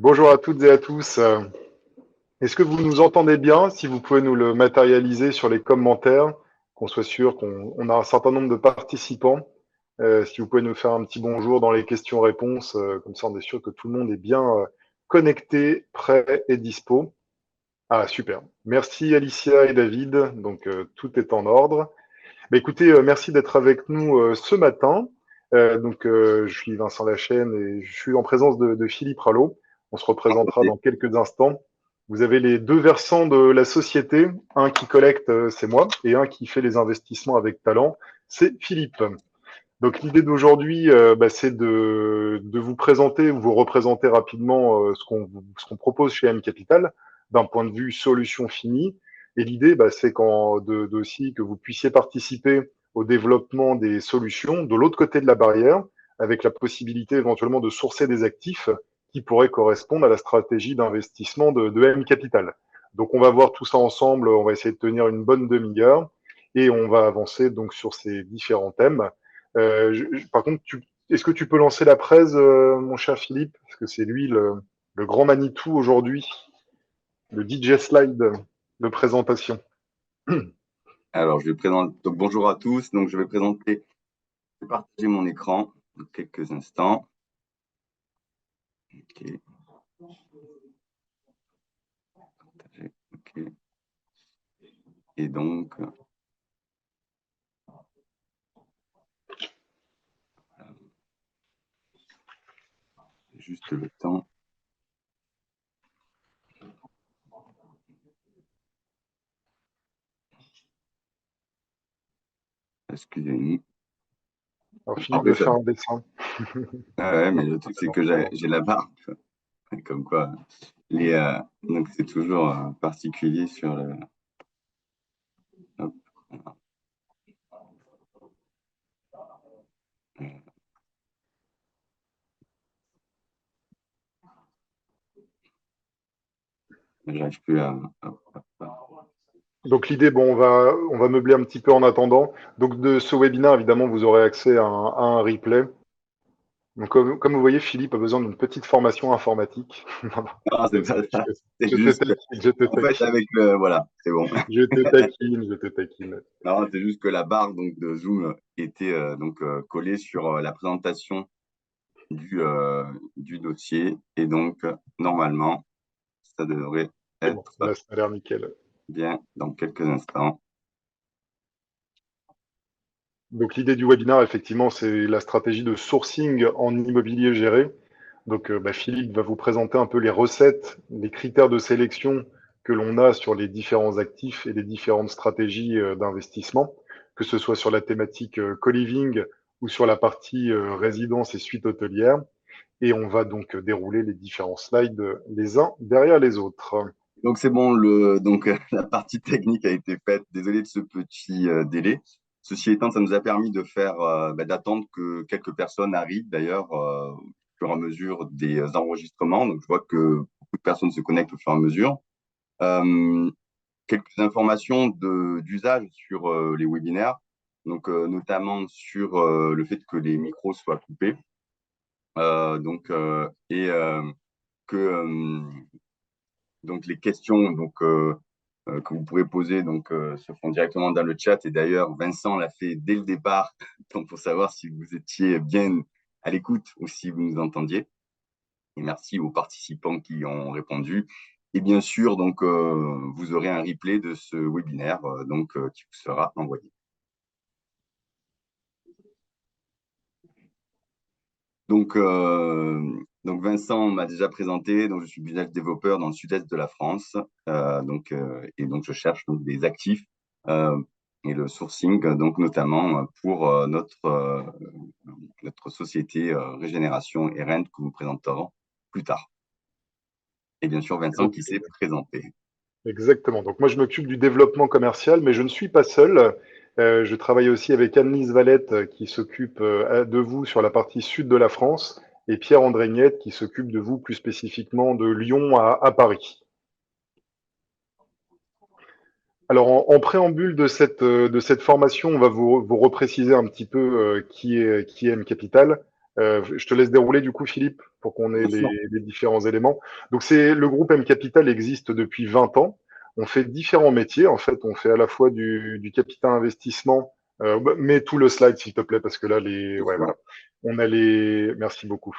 Bonjour à toutes et à tous. Est-ce que vous nous entendez bien? Si vous pouvez nous le matérialiser sur les commentaires, qu'on soit sûr qu'on a un certain nombre de participants. Si vous pouvez nous faire un petit bonjour dans les questions-réponses, comme ça on est sûr que tout le monde est bien connecté, prêt et dispo. Ah, super. Merci Alicia et David. Donc tout est en ordre. Bah, écoutez, merci d'être avec nous ce matin. Je suis Vincent Lachaine et je suis en présence de Philippe Rallo. On se représentera Enchanté. dans quelques instants. Vous avez les deux versants de la société, un qui collecte, c'est moi, et un qui fait les investissements avec talent, c'est Philippe. Donc l'idée d'aujourd'hui, c'est de vous présenter, vous représenter rapidement ce qu'on propose chez M Capital d'un point de vue solution finie. Et l'idée, c'est aussi que vous puissiez participer au développement des solutions de l'autre côté de la barrière, avec la possibilité éventuellement de sourcer des actifs qui pourraient correspondre à la stratégie d'investissement de M Capital. Donc on va voir tout ça ensemble, on va essayer de tenir une bonne demi-heure et on va avancer donc sur ces différents thèmes. Par contre, est-ce que tu peux lancer la presse, mon cher Philippe? Parce que c'est lui le grand Manitou aujourd'hui, le DJ slide de présentation. Alors, je vais présenter. Donc, bonjour à tous. Donc, je vais présenter, je vais partager mon écran dans quelques instants. OK. Partager. OK. Et donc, voilà, juste le temps. Excusez-nous. Alors, Philippe Après veut ça. faire un dessin. Ouais, mais le truc, c'est que j'ai la barre. Comme quoi, donc c'est toujours particulier sur le. Hop, voilà. J'arrive plus à. Hop, hop, hop. Donc l'idée, bon, on va meubler un petit peu en attendant. Donc de ce webinaire, évidemment, vous aurez accès à un replay. Donc comme vous voyez, Philippe a besoin d'une petite formation informatique. Non, non, Non, c'est pas ça. C'est je te juste que, taquine, je te en fait, taquine, avec le. Voilà, c'est bon. je te taquine, je te taquine. Non, c'est juste que la barre donc, de Zoom était collée sur la présentation du dossier. Et donc, normalement, ça devrait C'est bon, être là, ça a l'air nickel. bien dans quelques instants. Donc l'idée du webinaire, effectivement, c'est la stratégie de sourcing en immobilier géré. Donc Philippe va vous présenter un peu les recettes, les critères de sélection que l'on a sur les différents actifs et les différentes stratégies d'investissement, que ce soit sur la thématique co-living ou sur la partie résidence et suite hôtelière. Et on va donc dérouler les différents slides les uns derrière les autres. Donc, c'est bon, la partie technique a été faite. Désolé de ce petit délai. Ceci étant, ça nous a permis de d'attendre que quelques personnes arrivent d'ailleurs au fur et à mesure des enregistrements. Donc, je vois que beaucoup de personnes se connectent au fur et à mesure. Euh, Quelques informations d'usage sur les webinaires, donc notamment sur le fait que les micros soient coupés, et que donc les questions que vous pourrez poser se font directement dans le chat. Et d'ailleurs, Vincent l'a fait dès le départ, donc pour savoir si vous étiez bien à l'écoute ou si vous nous entendiez. Et merci aux participants qui ont répondu. Et bien sûr, vous aurez un replay de ce webinaire qui vous sera envoyé. Donc Vincent m'a déjà présenté. Donc je suis business développeur dans le sud-est de la France. Et donc je cherche des actifs et le sourcing, donc notamment pour notre société Régénération et Rent que vous présenterons plus tard. Et bien sûr, Vincent qui s'est présenté. Exactement. Donc moi, je m'occupe du développement commercial, mais je ne suis pas seul. Je travaille aussi avec Anne-Lise Valette qui s'occupe de vous sur la partie sud de la France et Pierre-André Niette qui s'occupe de vous plus spécifiquement de Lyon à Paris. Alors en préambule de cette formation, on va vous repréciser un petit peu qui est M Capital. Je te laisse dérouler du coup, Philippe, pour qu'on ait Bien sûr. les différents éléments. Donc, le groupe M Capital existe depuis 20 ans. On fait différents métiers. En fait, on fait à la fois du capital investissement, mets tout le slide, s'il te plaît, parce que là, Bien ouais, sûr. voilà. Merci beaucoup.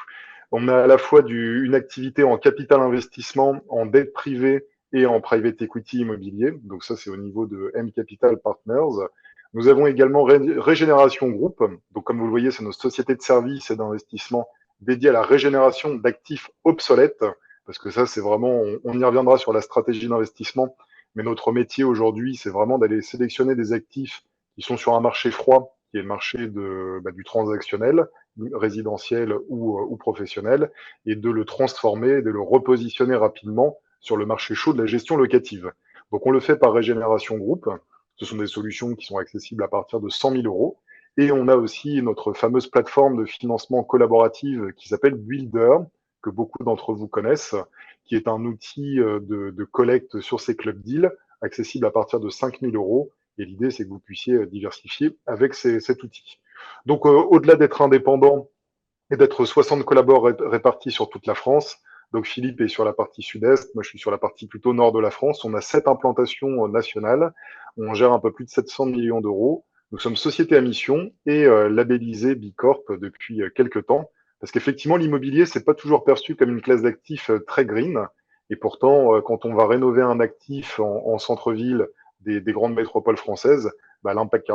On a à la fois une activité en capital investissement, en dette privée et en private equity immobilier. Donc ça, c'est au niveau de M Capital Partners. Nous avons également Régénération Group. Donc, comme vous le voyez, c'est nos sociétés de services et d'investissement dédiées à la régénération d'actifs obsolètes. Parce que ça, c'est vraiment, on y reviendra sur la stratégie d'investissement. Mais notre métier aujourd'hui, c'est vraiment d'aller sélectionner des actifs qui sont sur un marché froid, qui est le marché du transactionnel, résidentiel ou professionnel, et de le transformer, de le repositionner rapidement sur le marché chaud de la gestion locative. Donc, on le fait par Régénération Group. Ce sont des solutions qui sont accessibles à partir de 100 000 euros. Et on a aussi notre fameuse plateforme de financement collaborative qui s'appelle Builder, que beaucoup d'entre vous connaissent, qui est un outil de collecte sur ces club deals, accessible à partir de 5 000 euros. Et l'idée, c'est que vous puissiez diversifier avec cet outil. Donc, au-delà d'être indépendant et d'être 60 collaborateurs répartis sur toute la France, donc Philippe est sur la partie sud-est, moi je suis sur la partie plutôt nord de la France. On a 7 implantations nationales, on gère un peu plus de 700 millions d'euros. Nous sommes société à mission et labellisé Bicorp depuis quelques temps, parce qu'effectivement l'immobilier c'est pas toujours perçu comme une classe d'actifs très green, et pourtant quand on va rénover un actif en centre-ville des grandes métropoles françaises, bah, l'impact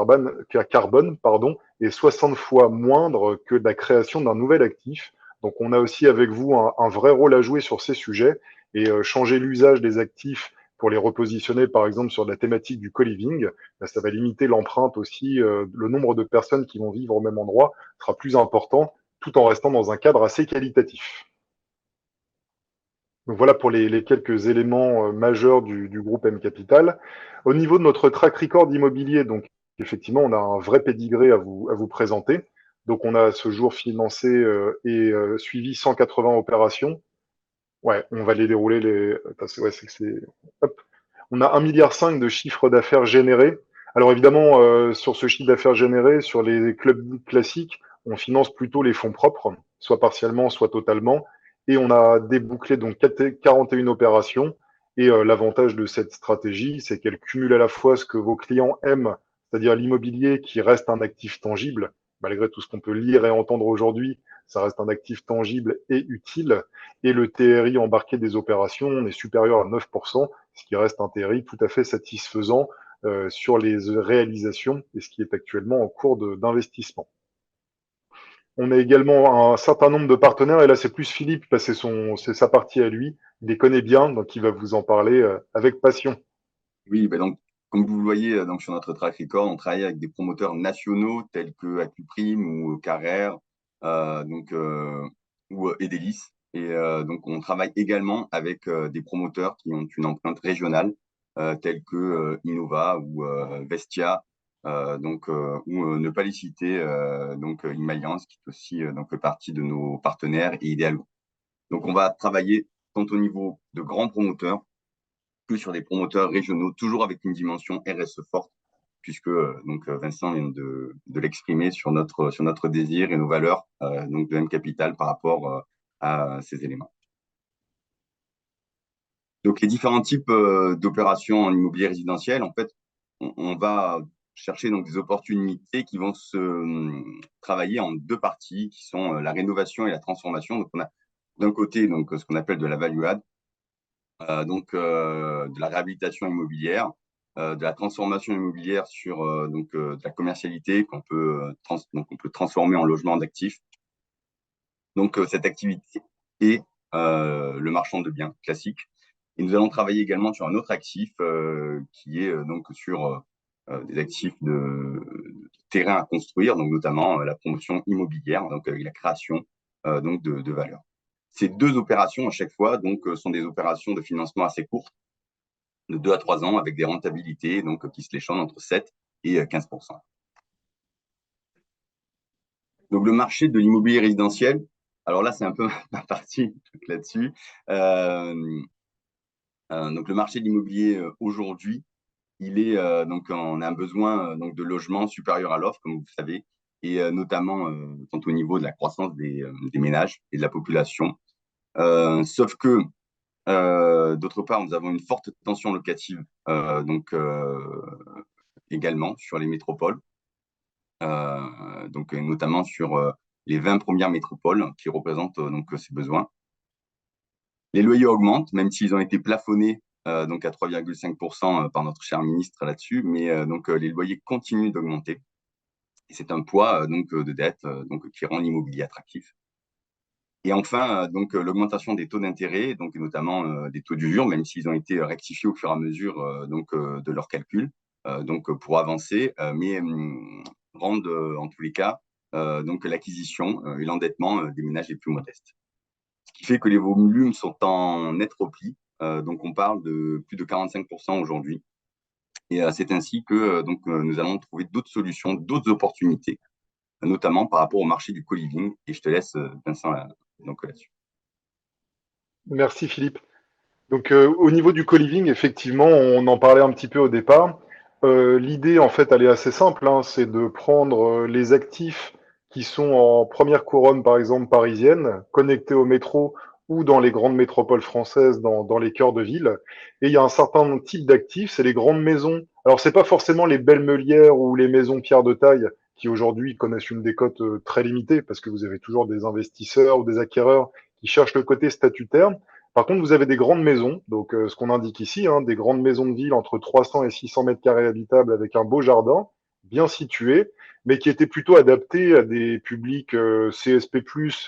carbone pardon, est 60 fois moindre que la création d'un nouvel actif. Donc on a aussi avec vous un vrai rôle à jouer sur ces sujets et changer l'usage des actifs pour les repositionner par exemple sur la thématique du co-living, ben, ça va limiter l'empreinte aussi, le nombre de personnes qui vont vivre au même endroit sera plus important tout en restant dans un cadre assez qualitatif. Donc voilà pour les quelques éléments majeurs du groupe M Capital. Au niveau de notre track record immobilier, donc effectivement, on a un vrai pédigré à vous présenter. Donc on a à ce jour financé et suivi 180 opérations. Ouais, on va les dérouler. Attends, Hop. On a 1,5 milliard de chiffre d'affaires généré. Alors évidemment, sur ce chiffre d'affaires généré, sur les clubs classiques, on finance plutôt les fonds propres, soit partiellement, soit totalement. Et on a débouclé donc 41 opérations. Et l'avantage de cette stratégie, c'est qu'elle cumule à la fois ce que vos clients aiment, c'est-à-dire l'immobilier qui reste un actif tangible, malgré tout ce qu'on peut lire et entendre aujourd'hui, ça reste un actif tangible et utile. Et le TRI embarqué des opérations, on est supérieur à 9%, ce qui reste un TRI tout à fait satisfaisant sur les réalisations et ce qui est actuellement en cours d'investissement. On a également un certain nombre de partenaires, et là c'est plus Philippe, parce que c'est sa partie à lui, il les connaît bien, donc il va vous en parler avec passion. Oui, ben donc, comme vous le voyez donc sur notre track record, on travaille avec des promoteurs nationaux tels que Acuprime ou Carrère ou Edelis. Et donc, on travaille également avec des promoteurs qui ont une empreinte régionale tels que Innova ou Vestia, ou ne pas les citer, Imalliance, qui est aussi donc partie de nos partenaires et idéalement. Donc, on va travailler tant au niveau de grands promoteurs que sur des promoteurs régionaux, toujours avec une dimension RSE forte, puisque Vincent vient de l'exprimer sur notre désir et nos valeurs donc de M Capital par rapport à ces éléments. Donc les différents types d'opérations en immobilier résidentiel, en fait, on va chercher donc des opportunités qui vont se travailler en deux parties, qui sont la rénovation et la transformation. Donc on a d'un côté donc ce qu'on appelle de la value add, de la réhabilitation immobilière, de la transformation immobilière sur de la commercialité qu'on peut, on peut transformer en logement d'actifs. Donc cette activité est le marchand de biens classique. Et nous allons travailler également sur un autre actif qui est donc sur des actifs de terrain à construire, donc notamment la promotion immobilière, donc la création de valeur. Ces deux opérations à chaque fois sont des opérations de financement assez courtes, de 2 à 3 ans, avec des rentabilités qui se échelonnent entre 7 et 15%. Donc le marché de l'immobilier résidentiel, alors là c'est un peu ma partie là-dessus. Donc le marché de l'immobilier aujourd'hui, il est on a un besoin de logement supérieur à l'offre, comme vous le savez. et notamment quant au niveau de la croissance des ménages et de la population. Sauf que, d'autre part, nous avons une forte tension locative également sur les métropoles, donc notamment sur les 20 premières métropoles qui représentent donc ces besoins. Les loyers augmentent, même s'ils ont été plafonnés donc à 3,5% par notre cher ministre là-dessus, mais donc les loyers continuent d'augmenter. Et c'est un poids de dette qui rend l'immobilier attractif. Et enfin, l'augmentation des taux d'intérêt, donc notamment des taux d'usure, même s'ils ont été rectifiés au fur et à mesure de leur calcul, pour avancer, mais rendent en tous les cas l'acquisition et l'endettement des ménages les plus modestes. Ce qui fait que les volumes sont en net repli, donc on parle de plus de 45% aujourd'hui. Et c'est ainsi que nous allons trouver d'autres solutions, d'autres opportunités, notamment par rapport au marché du co-living. Et je te laisse, Vincent, là-dessus. Merci Philippe. Donc au niveau du co-living, effectivement, on en parlait un petit peu au départ. L'idée, en fait, elle est assez simple, hein, c'est de prendre les actifs qui sont en première couronne, par exemple parisienne, connectés au métro ou dans les grandes métropoles françaises, dans les cœurs de ville. Et il y a un certain type d'actifs, c'est les grandes maisons. Alors, c'est pas forcément les belles meulières ou les maisons pierre de taille qui aujourd'hui connaissent une décote très limitée, parce que vous avez toujours des investisseurs ou des acquéreurs qui cherchent le côté statutaire. Par contre, vous avez des grandes maisons, donc ce qu'on indique ici, hein, des grandes maisons de ville entre 300 et 600 mètres carrés habitables avec un beau jardin, bien situé, mais qui étaient plutôt adaptés à des publics CSP+,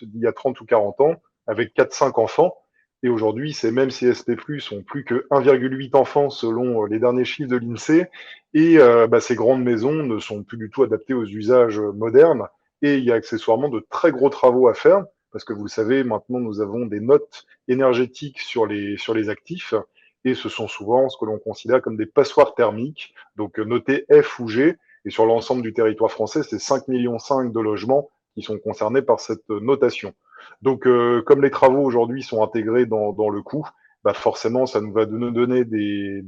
d'il y a 30 ou 40 ans, avec 4-5 enfants. Et aujourd'hui, ces mêmes CSP+, ont plus que 1,8 enfants selon les derniers chiffres de l'INSEE. Et ces grandes maisons ne sont plus du tout adaptées aux usages modernes. Et il y a accessoirement de très gros travaux à faire, parce que vous le savez, maintenant, nous avons des notes énergétiques sur les actifs, et ce sont souvent ce que l'on considère comme des passoires thermiques, donc notés F ou G, et sur l'ensemble du territoire français, c'est 5,5 millions de logements qui sont concernés par cette notation. Donc, comme les travaux aujourd'hui sont intégrés dans le coût, bah forcément, ça nous va nous donner des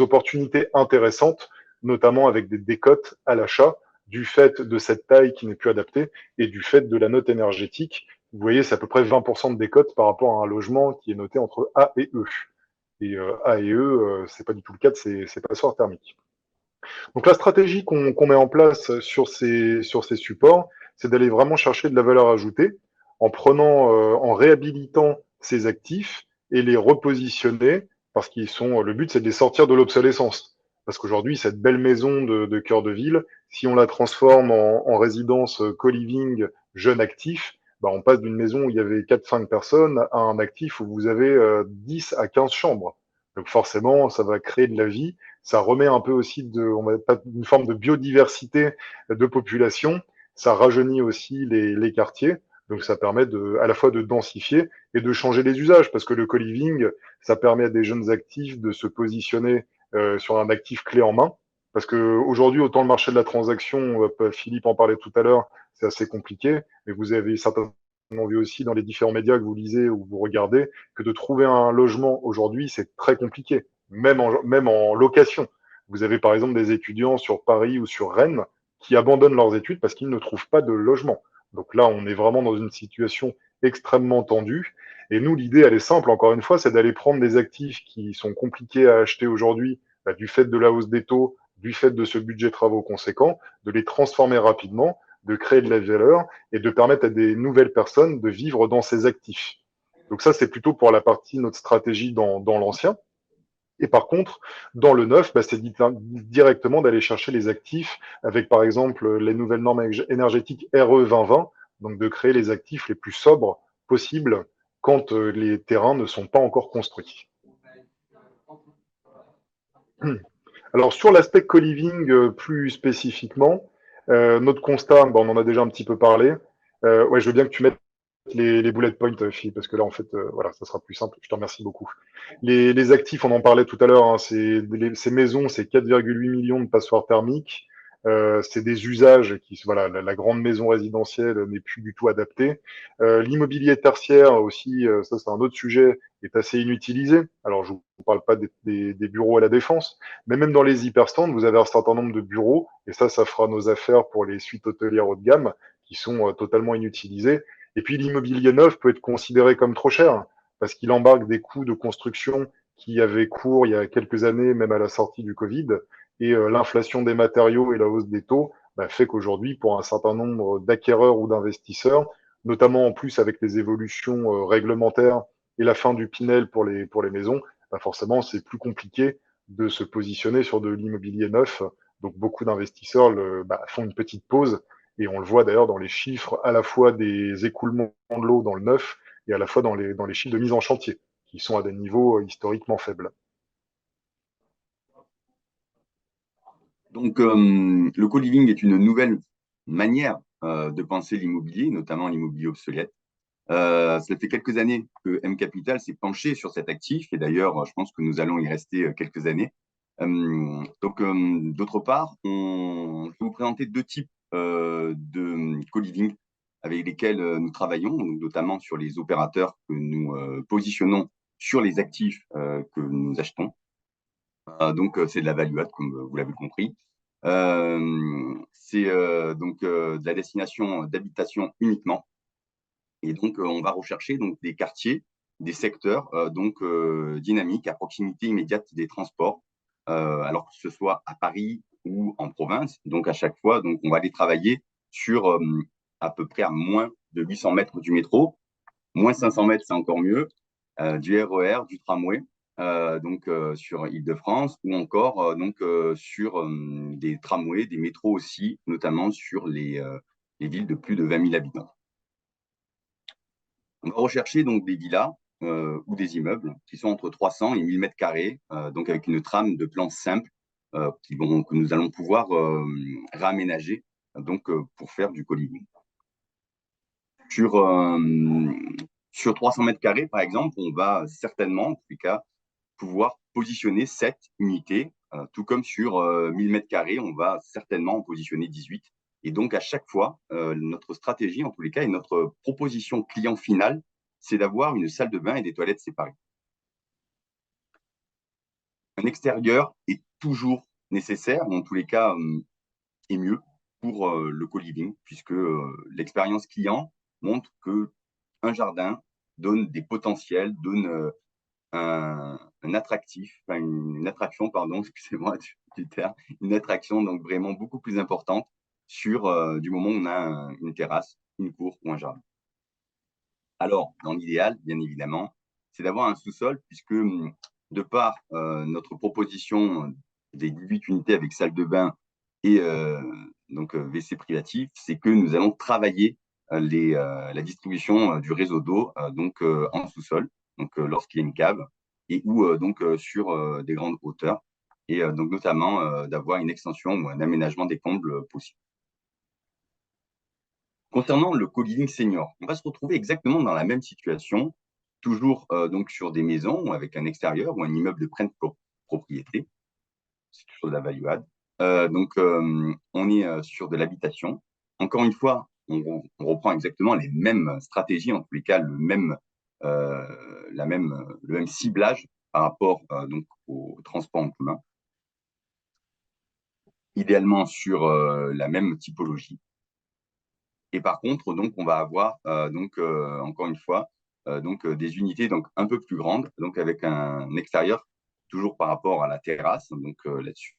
opportunités intéressantes, notamment avec des décotes à l'achat, du fait de cette taille qui n'est plus adaptée et du fait de la note énergétique. Vous voyez, c'est à peu près 20% de décote par rapport à un logement qui est noté entre A et E. Et A et E, c'est pas du tout le cas de ces passoires thermiques. Donc la stratégie qu'on met en place sur ces supports, c'est d'aller vraiment chercher de la valeur ajoutée en prenant, en réhabilitant ces actifs et les repositionner parce qu'ils sont. Le but, c'est de les sortir de l'obsolescence. Parce qu'aujourd'hui, cette belle maison de cœur de ville, si on la transforme en résidence co-living jeune actif, bah, on passe d'une maison où il y avait 4-5 personnes à un actif où vous avez 10 à 15 chambres. Donc forcément, ça va créer de la vie, ça remet un peu aussi une forme de biodiversité de population, ça rajeunit aussi les quartiers, donc ça permet à la fois de densifier et de changer les usages, parce que le co-living, ça permet à des jeunes actifs de se positionner sur un actif clé en main, parce que aujourd'hui, autant le marché de la transaction, Philippe en parlait tout à l'heure, c'est assez compliqué, mais vous avez certainement vu aussi dans les différents médias que vous lisez ou vous regardez, que de trouver un logement aujourd'hui, c'est très compliqué même en location. Vous avez par exemple des étudiants sur Paris ou sur Rennes qui abandonnent leurs études parce qu'ils ne trouvent pas de logement. Donc là, on est vraiment dans une situation extrêmement tendue. Et nous, l'idée, elle est simple, encore une fois, c'est d'aller prendre des actifs qui sont compliqués à acheter aujourd'hui, du fait de la hausse des taux, du fait de ce budget travaux conséquent, de les transformer rapidement, de créer de la valeur et de permettre à des nouvelles personnes de vivre dans ces actifs. Donc ça, c'est plutôt pour la partie notre stratégie dans l'ancien. Et par contre, dans le neuf, bah, c'est directement d'aller chercher les actifs avec, par exemple, les nouvelles normes énergétiques RE 2020, donc de créer les actifs les plus sobres possibles quand les terrains ne sont pas encore construits. Alors, sur l'aspect co-living plus spécifiquement, notre constat, bah, on en a déjà un petit peu parlé. Ouais, je veux bien que tu mettes les bullet points, Philippe, parce que là, en fait, voilà, ça sera plus simple. Je te remercie beaucoup. Les actifs, on en parlait tout à l'heure, hein, ces maisons, c'est 4,8 millions de passoires thermiques. C'est des usages qui, voilà, la grande maison résidentielle n'est plus du tout adaptée. L'immobilier tertiaire aussi, ça c'est un autre sujet, est assez inutilisé. Alors je vous parle pas des bureaux à la Défense, mais même dans les hyperstands, vous avez un certain nombre de bureaux, et ça fera nos affaires pour les suites hôtelières haut de gamme, qui sont totalement inutilisés. Et puis l'immobilier neuf peut être considéré comme trop cher, parce qu'il embarque des coûts de construction qui avaient cours il y a quelques années, même à la sortie du Covid, et l'inflation des matériaux et la hausse des taux fait qu'aujourd'hui, pour un certain nombre d'acquéreurs ou d'investisseurs, notamment en plus avec les évolutions réglementaires et la fin du Pinel pour les maisons, forcément, c'est plus compliqué de se positionner sur de l'immobilier neuf. Donc, beaucoup d'investisseurs font une petite pause. Et on le voit d'ailleurs dans les chiffres à la fois des écoulements de l'eau dans le neuf et à la fois dans les chiffres de mise en chantier, qui sont à des niveaux historiquement faibles. Donc, le co-living est une nouvelle manière de penser l'immobilier, notamment l'immobilier obsolète. Ça fait quelques années que M Capital s'est penché sur cet actif et d'ailleurs, je pense que nous allons y rester quelques années. D'autre part, je vais vous présenter deux types de co-living avec lesquels nous travaillons, notamment sur les opérateurs que nous positionnons sur les actifs que nous achetons. C'est de la value add, comme vous l'avez compris. C'est de la destination d'habitation uniquement. Et donc, on va rechercher donc des quartiers, des secteurs dynamiques à proximité immédiate des transports, alors que ce soit à Paris ou en province. Donc, à chaque fois, donc, on va aller travailler sur à peu près à moins de 800 mètres du métro. Moins 500 mètres, c'est encore mieux. Du RER, du tramway, sur Île-de-France, ou encore sur des tramways, des métros aussi, notamment sur les villes de plus de 20 000 habitants. On va rechercher donc des villas ou des immeubles qui sont entre 300 et 1000 mètres carrés, donc avec une trame de plan simple que nous allons pouvoir réaménager pour faire du co-living. Sur 300 mètres carrés, par exemple, on va certainement, en tous les cas, pouvoir positionner 7 unités, tout comme sur 1000 mètres carrés, on va certainement en positionner 18. Et donc, à chaque fois, notre stratégie, en tous les cas, et notre proposition client finale, c'est d'avoir une salle de bain et des toilettes séparées. Un extérieur est toujours nécessaire, ou en tous les cas, est mieux pour le co-living, puisque l'expérience client montre qu'un jardin donne des potentiels, donne un attractif, enfin une attraction, pardon, excusez-moi du terme, une attraction donc vraiment beaucoup plus importante sur du moment où on a une terrasse, une cour ou un jardin. Alors, dans l'idéal, bien évidemment, c'est d'avoir un sous-sol puisque de par notre proposition des 18 unités avec salle de bain et WC privatif, c'est que nous allons travailler la distribution du réseau d'eau en sous-sol, lorsqu'il y a une cave et ou sur des grandes hauteurs et donc notamment d'avoir une extension ou un aménagement des combles possible. Concernant le co-living senior, on va se retrouver exactement dans la même situation, toujours donc sur des maisons avec un extérieur ou un immeuble de pleine propriété. C'est toujours de la value add. On est sur de l'habitation. Encore une fois, on reprend exactement les mêmes stratégies, en tous les cas le même ciblage par rapport au transport en commun. Idéalement sur la même typologie. Et par contre, donc, on va avoir encore une fois des unités donc un peu plus grandes, donc avec un extérieur toujours par rapport à la terrasse, donc là-dessus.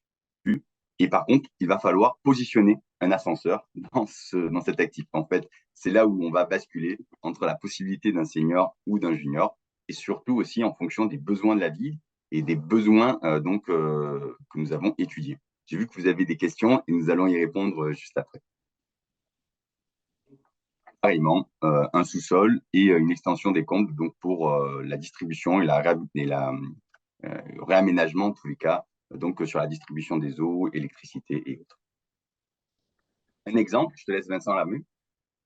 Et par contre, il va falloir positionner un ascenseur dans cet actif. En fait, c'est là où on va basculer entre la possibilité d'un senior ou d'un junior, et surtout aussi en fonction des besoins de la ville et des besoins que nous avons étudiés. J'ai vu que vous avez des questions et nous allons y répondre juste après. Pareillement, un sous-sol et une extension des combles donc pour la distribution et la réaménagement en tous les cas, donc sur la distribution des eaux, électricité et autres. Un exemple, je te laisse Vincent la main.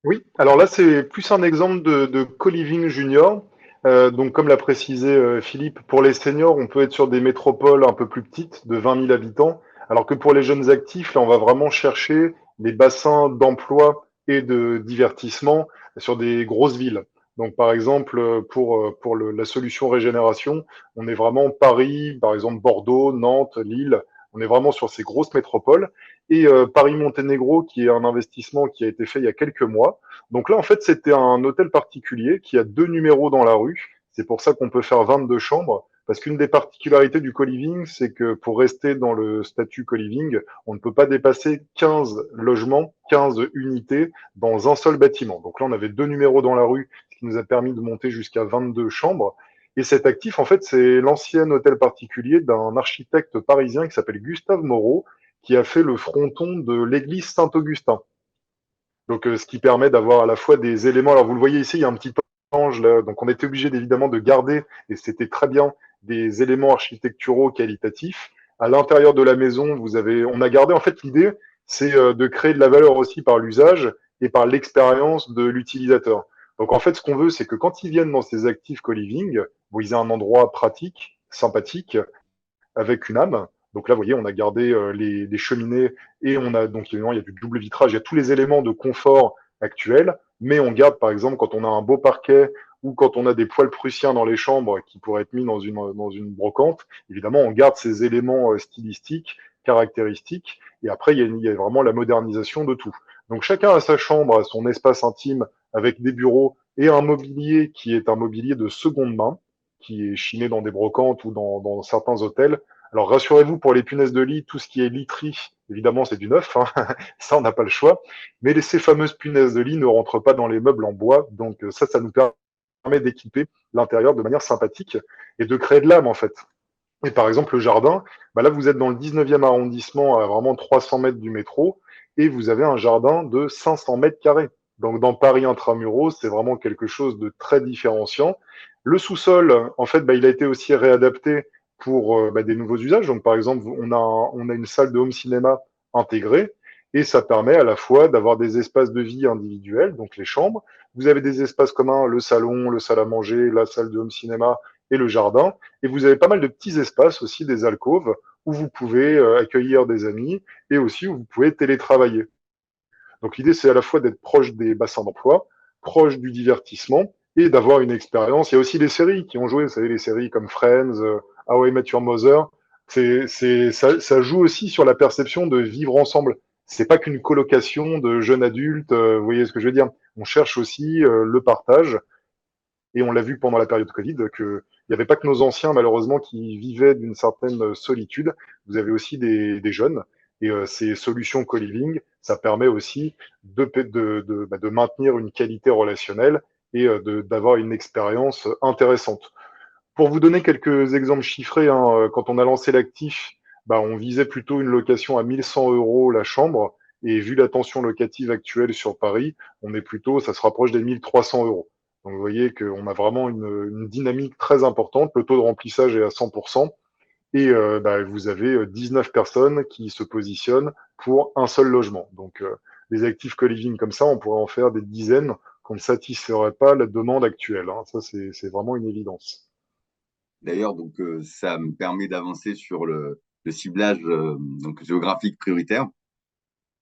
Oui, alors là, c'est plus un exemple de co-living junior. Donc, comme l'a précisé Philippe, pour les seniors, on peut être sur des métropoles un peu plus petites, de 20 000 habitants, Alors que pour les jeunes actifs, là, on va vraiment chercher les bassins d'emploi et de divertissement sur des grosses villes. Donc, par exemple, pour la solution régénération, on est vraiment Paris, par exemple Bordeaux, Nantes, Lille. On est vraiment sur ces grosses métropoles. Et Paris-Monténégro, qui est un investissement qui a été fait il y a quelques mois. Donc là, en fait, c'était un hôtel particulier qui a 2 numéros dans la rue. C'est pour ça qu'on peut faire 22 chambres. Parce qu'une des particularités du co-living, c'est que pour rester dans le statut co-living, on ne peut pas dépasser 15 logements, 15 unités dans un seul bâtiment. Donc là, on avait 2 numéros dans la rue, ce qui nous a permis de monter jusqu'à 22 chambres. Et cet actif, en fait, c'est l'ancien hôtel particulier d'un architecte parisien qui s'appelle Gustave Moreau, qui a fait le fronton de l'église Saint-Augustin. Donc, ce qui permet d'avoir à la fois des éléments. Alors, vous le voyez ici, il y a un petit ange là. Donc, on était obligé évidemment de garder, et c'était très bien, des éléments architecturaux qualitatifs. À l'intérieur de la maison, on a gardé, en fait, l'idée, c'est de créer de la valeur aussi par l'usage et par l'expérience de l'utilisateur. Donc, en fait, ce qu'on veut, c'est que quand ils viennent dans ces actifs co-living, bon, ils aient un endroit pratique, sympathique, avec une âme. Donc là, vous voyez, on a gardé les cheminées et on a donc évidemment, il y a du double vitrage, il y a tous les éléments de confort actuels, mais on garde par exemple quand on a un beau parquet ou quand on a des poêles prussiens dans les chambres qui pourraient être mis dans une brocante, évidemment, on garde ces éléments stylistiques, caractéristiques, et après, il y a vraiment la modernisation de tout. Donc chacun a sa chambre, a son espace intime avec des bureaux et un mobilier qui est un mobilier de seconde main, qui est chiné dans des brocantes ou dans certains hôtels. Alors rassurez-vous, pour les punaises de lit, tout ce qui est literie, évidemment, c'est du neuf, hein. Ça, on n'a pas le choix. Mais ces fameuses punaises de lit ne rentrent pas dans les meubles en bois. Donc ça nous permet d'équiper l'intérieur de manière sympathique et de créer de l'âme, en fait. Et par exemple, le jardin, bah là, vous êtes dans le 19e arrondissement, à vraiment 300 mètres du métro, et vous avez un jardin de 500 mètres carrés. Donc, dans Paris intramuros, c'est vraiment quelque chose de très différenciant. Le sous-sol, en fait, bah, il a été aussi réadapté pour des nouveaux usages. Donc, par exemple, on a une salle de home cinéma intégrée, et ça permet à la fois d'avoir des espaces de vie individuels, donc les chambres. Vous avez des espaces communs, le salon, le salle à manger, la salle de home cinéma et le jardin. Et vous avez pas mal de petits espaces aussi, des alcôves, où vous pouvez accueillir des amis et aussi où vous pouvez télétravailler. Donc l'idée, c'est à la fois d'être proche des bassins d'emploi, proche du divertissement et d'avoir une expérience. Il y a aussi des séries qui ont joué, vous savez, les séries comme Friends, How I Met Your Mother. Ça joue aussi sur la perception de vivre ensemble. C'est pas qu'une colocation de jeunes adultes, vous voyez ce que je veux dire. On cherche aussi le partage et on l'a vu pendant la période Covid qu'il n'y avait pas que nos anciens, malheureusement, qui vivaient d'une certaine solitude. Vous avez aussi des jeunes. Et ces solutions co-living, ça permet aussi de maintenir une qualité relationnelle et d'avoir une expérience intéressante. Pour vous donner quelques exemples chiffrés, hein, quand on a lancé l'actif, on visait plutôt une location à 1100 euros la chambre. Et vu la tension locative actuelle sur Paris, ça se rapproche des 1300 euros. Donc vous voyez qu'on a vraiment une dynamique très importante. Le taux de remplissage est à 100%. Et vous avez 19 personnes qui se positionnent pour un seul logement. Donc les actifs co-living comme ça, on pourrait en faire des dizaines qu'on ne satisferait pas la demande actuelle, hein. Ça, c'est vraiment une évidence. D'ailleurs, donc, ça me permet d'avancer sur le ciblage donc, géographique prioritaire.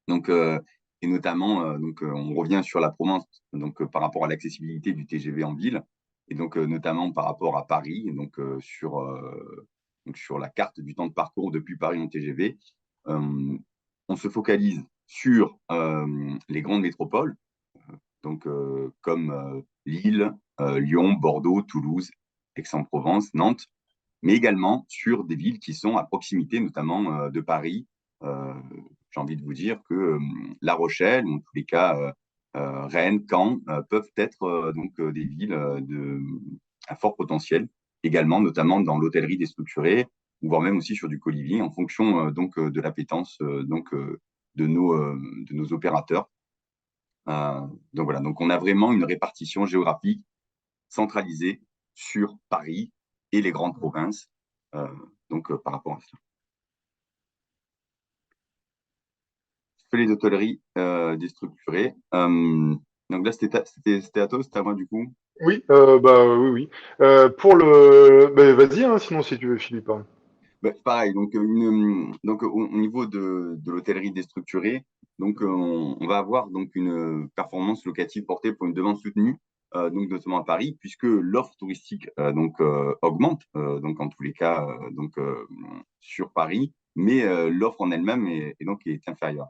Donc, et notamment, on revient sur la Provence donc, par rapport à l'accessibilité du TGV en ville, et donc notamment par rapport à Paris, donc sur la carte du temps de parcours depuis Paris en TGV. On se focalise sur les grandes métropoles, donc, comme Lille, Lyon, Bordeaux, Toulouse, Aix-en-Provence, Nantes, mais également sur des villes qui sont à proximité, notamment de Paris. J'ai envie de vous dire que La Rochelle, ou en tous les cas Rennes, Caen, peuvent être des villes à fort potentiel, également notamment dans l'hôtellerie déstructurée, voire même aussi sur du co-living, en fonction de l'appétence de nos opérateurs. Donc voilà, donc on a vraiment une répartition géographique centralisée sur Paris et les grandes provinces, par rapport à ça. Je fais les hôtelleries déstructurées. Donc là, c'était à toi, c'était à moi du coup. Oui, oui, oui. Pour vas-y, hein, sinon si tu veux, Philippe, hein. Bah, pareil, donc au niveau de l'hôtellerie déstructurée, donc on va avoir donc une performance locative portée pour une demande soutenue, donc notamment à Paris, puisque l'offre touristique augmente, donc en tous les cas sur Paris, mais l'offre en elle-même est inférieure.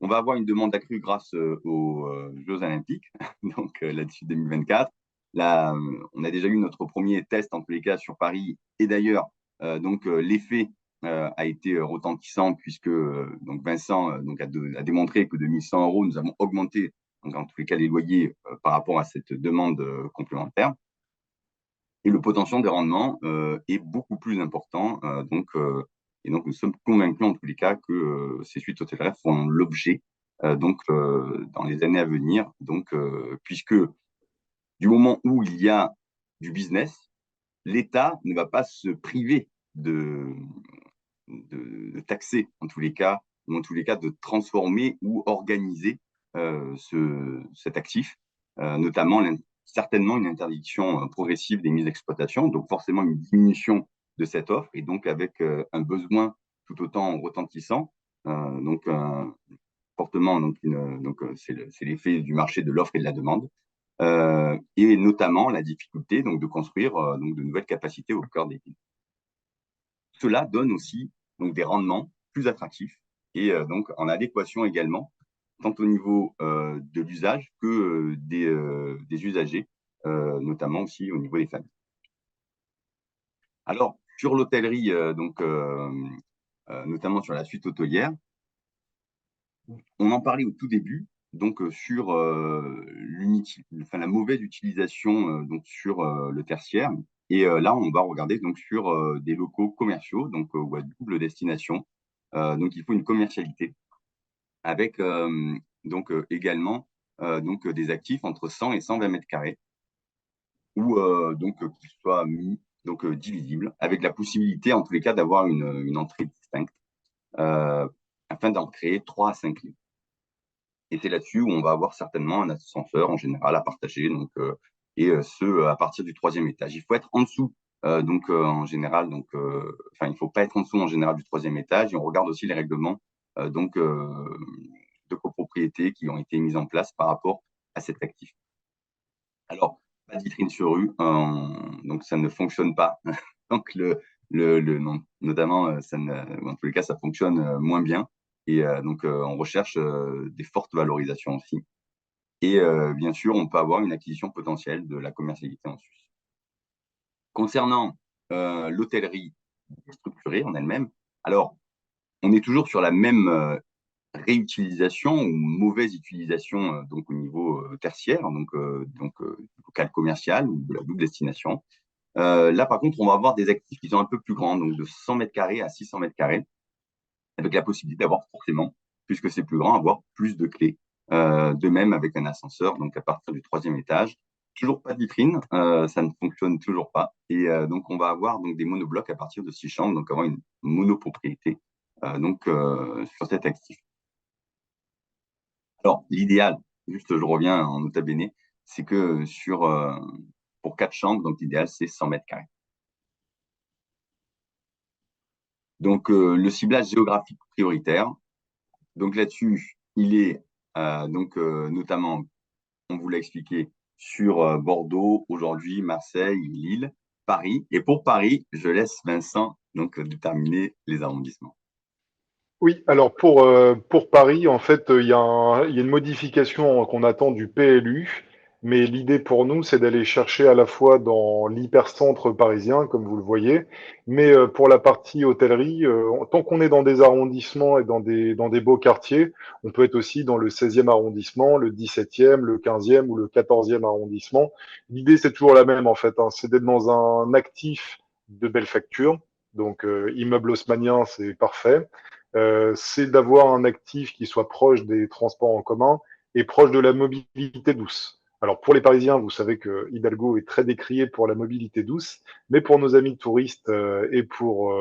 On va avoir une demande accrue grâce aux Jeux Olympiques, donc là-dessus 2024. Là, on a déjà eu notre premier test en tous les cas sur Paris, et d'ailleurs, l'effet a été retentissant puisque donc Vincent a démontré que de 1 100 euros, nous avons augmenté donc, en tous les cas les loyers par rapport à cette demande complémentaire. Et le potentiel des rendements est beaucoup plus important. Et donc, nous sommes convaincus en tous les cas que ces suites hôtelières feront l'objet dans les années à venir. Puisque du moment où il y a du business, l'État ne va pas se priver de taxer, en tous les cas, ou en tous les cas de transformer ou organiser cet actif, notamment certainement une interdiction progressive des mises d'exploitation, donc forcément une diminution de cette offre, et donc avec un besoin tout autant retentissant, fortement, c'est l'effet du marché de l'offre et de la demande, et notamment la difficulté donc, de construire de nouvelles capacités au cœur des villes. Cela donne aussi donc, des rendements plus attractifs et donc en adéquation également, tant au niveau de l'usage que des usagers, notamment aussi au niveau des familles. Alors, sur l'hôtellerie, notamment sur la suite hôtelière, on en parlait au tout début, donc sur la mauvaise utilisation sur le tertiaire. Et là, on va regarder donc sur des locaux commerciaux, ou à double destination. Donc, il faut une commercialité avec également des actifs entre 100 et 120 mètres carrés, ou qu'ils soient mis divisibles, avec la possibilité, en tous les cas, d'avoir une entrée distincte, afin d'en créer 3 à 5 lits. Et c'est là-dessus où on va avoir certainement un ascenseur en général à partager, à partir du 3e étage. Il faut être en dessous, en général, il ne faut pas être en dessous en général du 3e étage. Et on regarde aussi les règlements de copropriété qui ont été mis en place par rapport à cet actif. Alors, pas de vitrine sur rue, donc ça ne fonctionne pas. Donc, non, notamment, en tous les cas, ça fonctionne moins bien. Et on recherche des fortes valorisations aussi. Et bien sûr, on peut avoir une acquisition potentielle de la commercialité en Suisse. Concernant l'hôtellerie structurée en elle-même, alors, on est toujours sur la même réutilisation ou mauvaise utilisation au niveau tertiaire, local commercial ou de la double destination. Là, par contre, on va avoir des actifs qui sont un peu plus grands, donc de 100 mètres carrés à 600 mètres carrés, avec la possibilité d'avoir forcément, puisque c'est plus grand, avoir plus de clés. De même avec un ascenseur, donc à partir du 3e étage. Toujours pas de vitrine, ça ne fonctionne toujours pas. Et donc, on va avoir des monoblocs à partir de 6 chambres, donc avoir une monopropriété sur cet actif. Alors, l'idéal, juste je reviens en nota bene, c'est que pour 4 chambres, donc l'idéal, c'est 100 mètres carrés. Donc, le ciblage géographique prioritaire. Donc là-dessus, il est notamment, on vous l'a expliqué, sur Bordeaux, aujourd'hui, Marseille, Lille, Paris. Et pour Paris, je laisse Vincent déterminer les arrondissements. Oui, alors pour Paris, en fait, il y a une modification qu'on attend du PLU, mais l'idée pour nous, c'est d'aller chercher à la fois dans l'hypercentre parisien, comme vous le voyez, mais pour la partie hôtellerie, tant qu'on est dans des arrondissements et dans des beaux quartiers, on peut être aussi dans le 16e arrondissement, le 17e, le 15e ou le 14e arrondissement. L'idée, c'est toujours la même, en fait, hein, c'est d'être dans un actif de belle facture. Donc, immeuble haussmannien, c'est parfait. C'est d'avoir un actif qui soit proche des transports en commun et proche de la mobilité douce. Alors pour les Parisiens, vous savez que Hidalgo est très décrié pour la mobilité douce, mais pour nos amis touristes et pour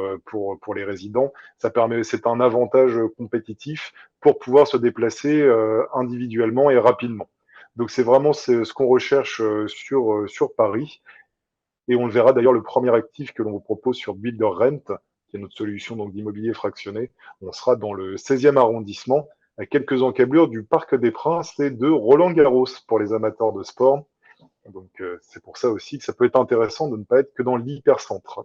les résidents, c'est un avantage compétitif pour pouvoir se déplacer individuellement et rapidement. Donc c'est vraiment ce qu'on recherche sur Paris. Et on le verra d'ailleurs, le premier actif que l'on vous propose sur Builder Rent, qui est notre solution donc d'immobilier fractionné. On sera dans le 16e arrondissement, à quelques encablures du Parc des Princes et de Roland-Garros pour les amateurs de sport. Donc c'est pour ça aussi que ça peut être intéressant de ne pas être que dans l'hypercentre.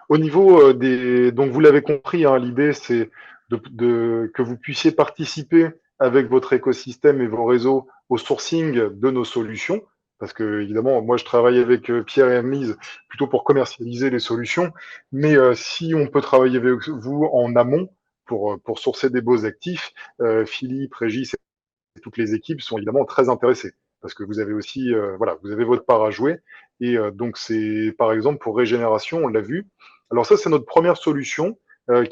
Au niveau donc vous l'avez compris, hein, l'idée c'est que vous puissiez participer avec votre écosystème et vos réseaux au sourcing de nos solutions. Parce que, évidemment, moi, je travaille avec Pierre et Anne-Lise plutôt pour commercialiser les solutions. Mais si on peut travailler avec vous en amont pour sourcer des beaux actifs, Philippe, Régis et toutes les équipes sont évidemment très intéressées. Parce que vous avez aussi, voilà, vous avez votre part à jouer. Et donc, c'est, par exemple, pour Régénération, on l'a vu. Alors ça, c'est notre première solution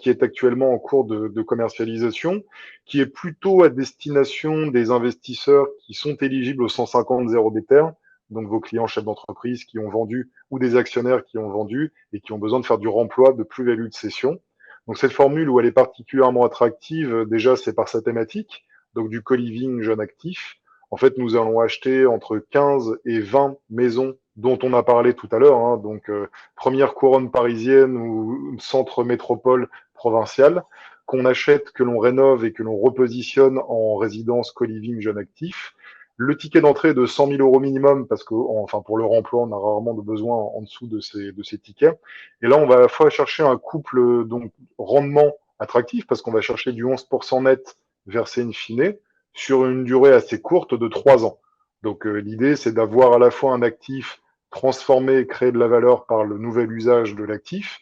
qui est actuellement en cours de commercialisation, qui est plutôt à destination des investisseurs qui sont éligibles au 150 0 d'éther, donc vos clients chefs d'entreprise qui ont vendu ou des actionnaires qui ont vendu et qui ont besoin de faire du remploi de plus-value de cession. Donc cette formule où elle est particulièrement attractive, déjà c'est par sa thématique, donc du co-living jeune actif. En fait, nous allons acheter entre 15 et 20 maisons dont on a parlé tout à l'heure, hein, donc première couronne parisienne ou centre métropole provinciale, qu'on achète, que l'on rénove et que l'on repositionne en résidence co-living jeune actif. Le ticket d'entrée est de 100 000 euros minimum parce que, enfin, pour le remploi, on a rarement de besoin en dessous de ces tickets. Et là, on va à la fois chercher un couple donc rendement attractif parce qu'on va chercher du 11% net versé in fine sur une durée assez courte de 3 ans. Donc l'idée, c'est d'avoir à la fois un actif transformé et créer de la valeur par le nouvel usage de l'actif.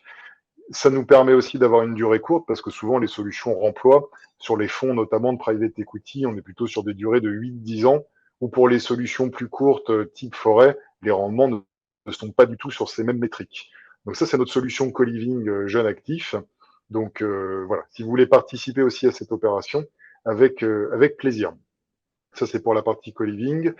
Ça nous permet aussi d'avoir une durée courte parce que souvent les solutions remploi, sur les fonds notamment de private equity, on est plutôt sur des durées de 8-10 ans, ou pour les solutions plus courtes, type forêt, les rendements ne sont pas du tout sur ces mêmes métriques. Donc ça, c'est notre solution co-living jeune actif. Donc voilà, si vous voulez participer aussi à cette opération, avec plaisir. Ça, c'est pour la partie co-living.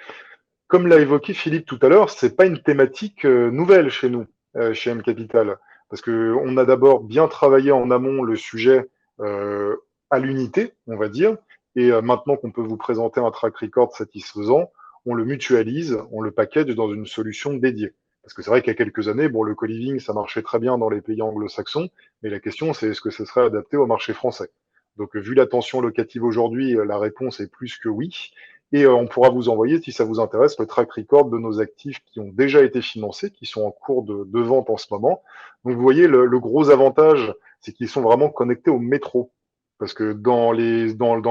Comme l'a évoqué Philippe tout à l'heure, c'est pas une thématique nouvelle chez nous, chez M Capital, parce que on a d'abord bien travaillé en amont le sujet à l'unité, on va dire, et maintenant qu'on peut vous présenter un track record satisfaisant, on le mutualise, on le package dans une solution dédiée. Parce que c'est vrai qu'il y a quelques années, bon, le co-living, ça marchait très bien dans les pays anglo-saxons, mais la question, c'est est-ce que ce serait adapté au marché français? Donc, vu la tension locative aujourd'hui, la réponse est plus que oui. Et on pourra vous envoyer, si ça vous intéresse, le track record de nos actifs qui ont déjà été financés, qui sont en cours de vente en ce moment. Donc vous voyez, le gros avantage, c'est qu'ils sont vraiment connectés au métro. Parce que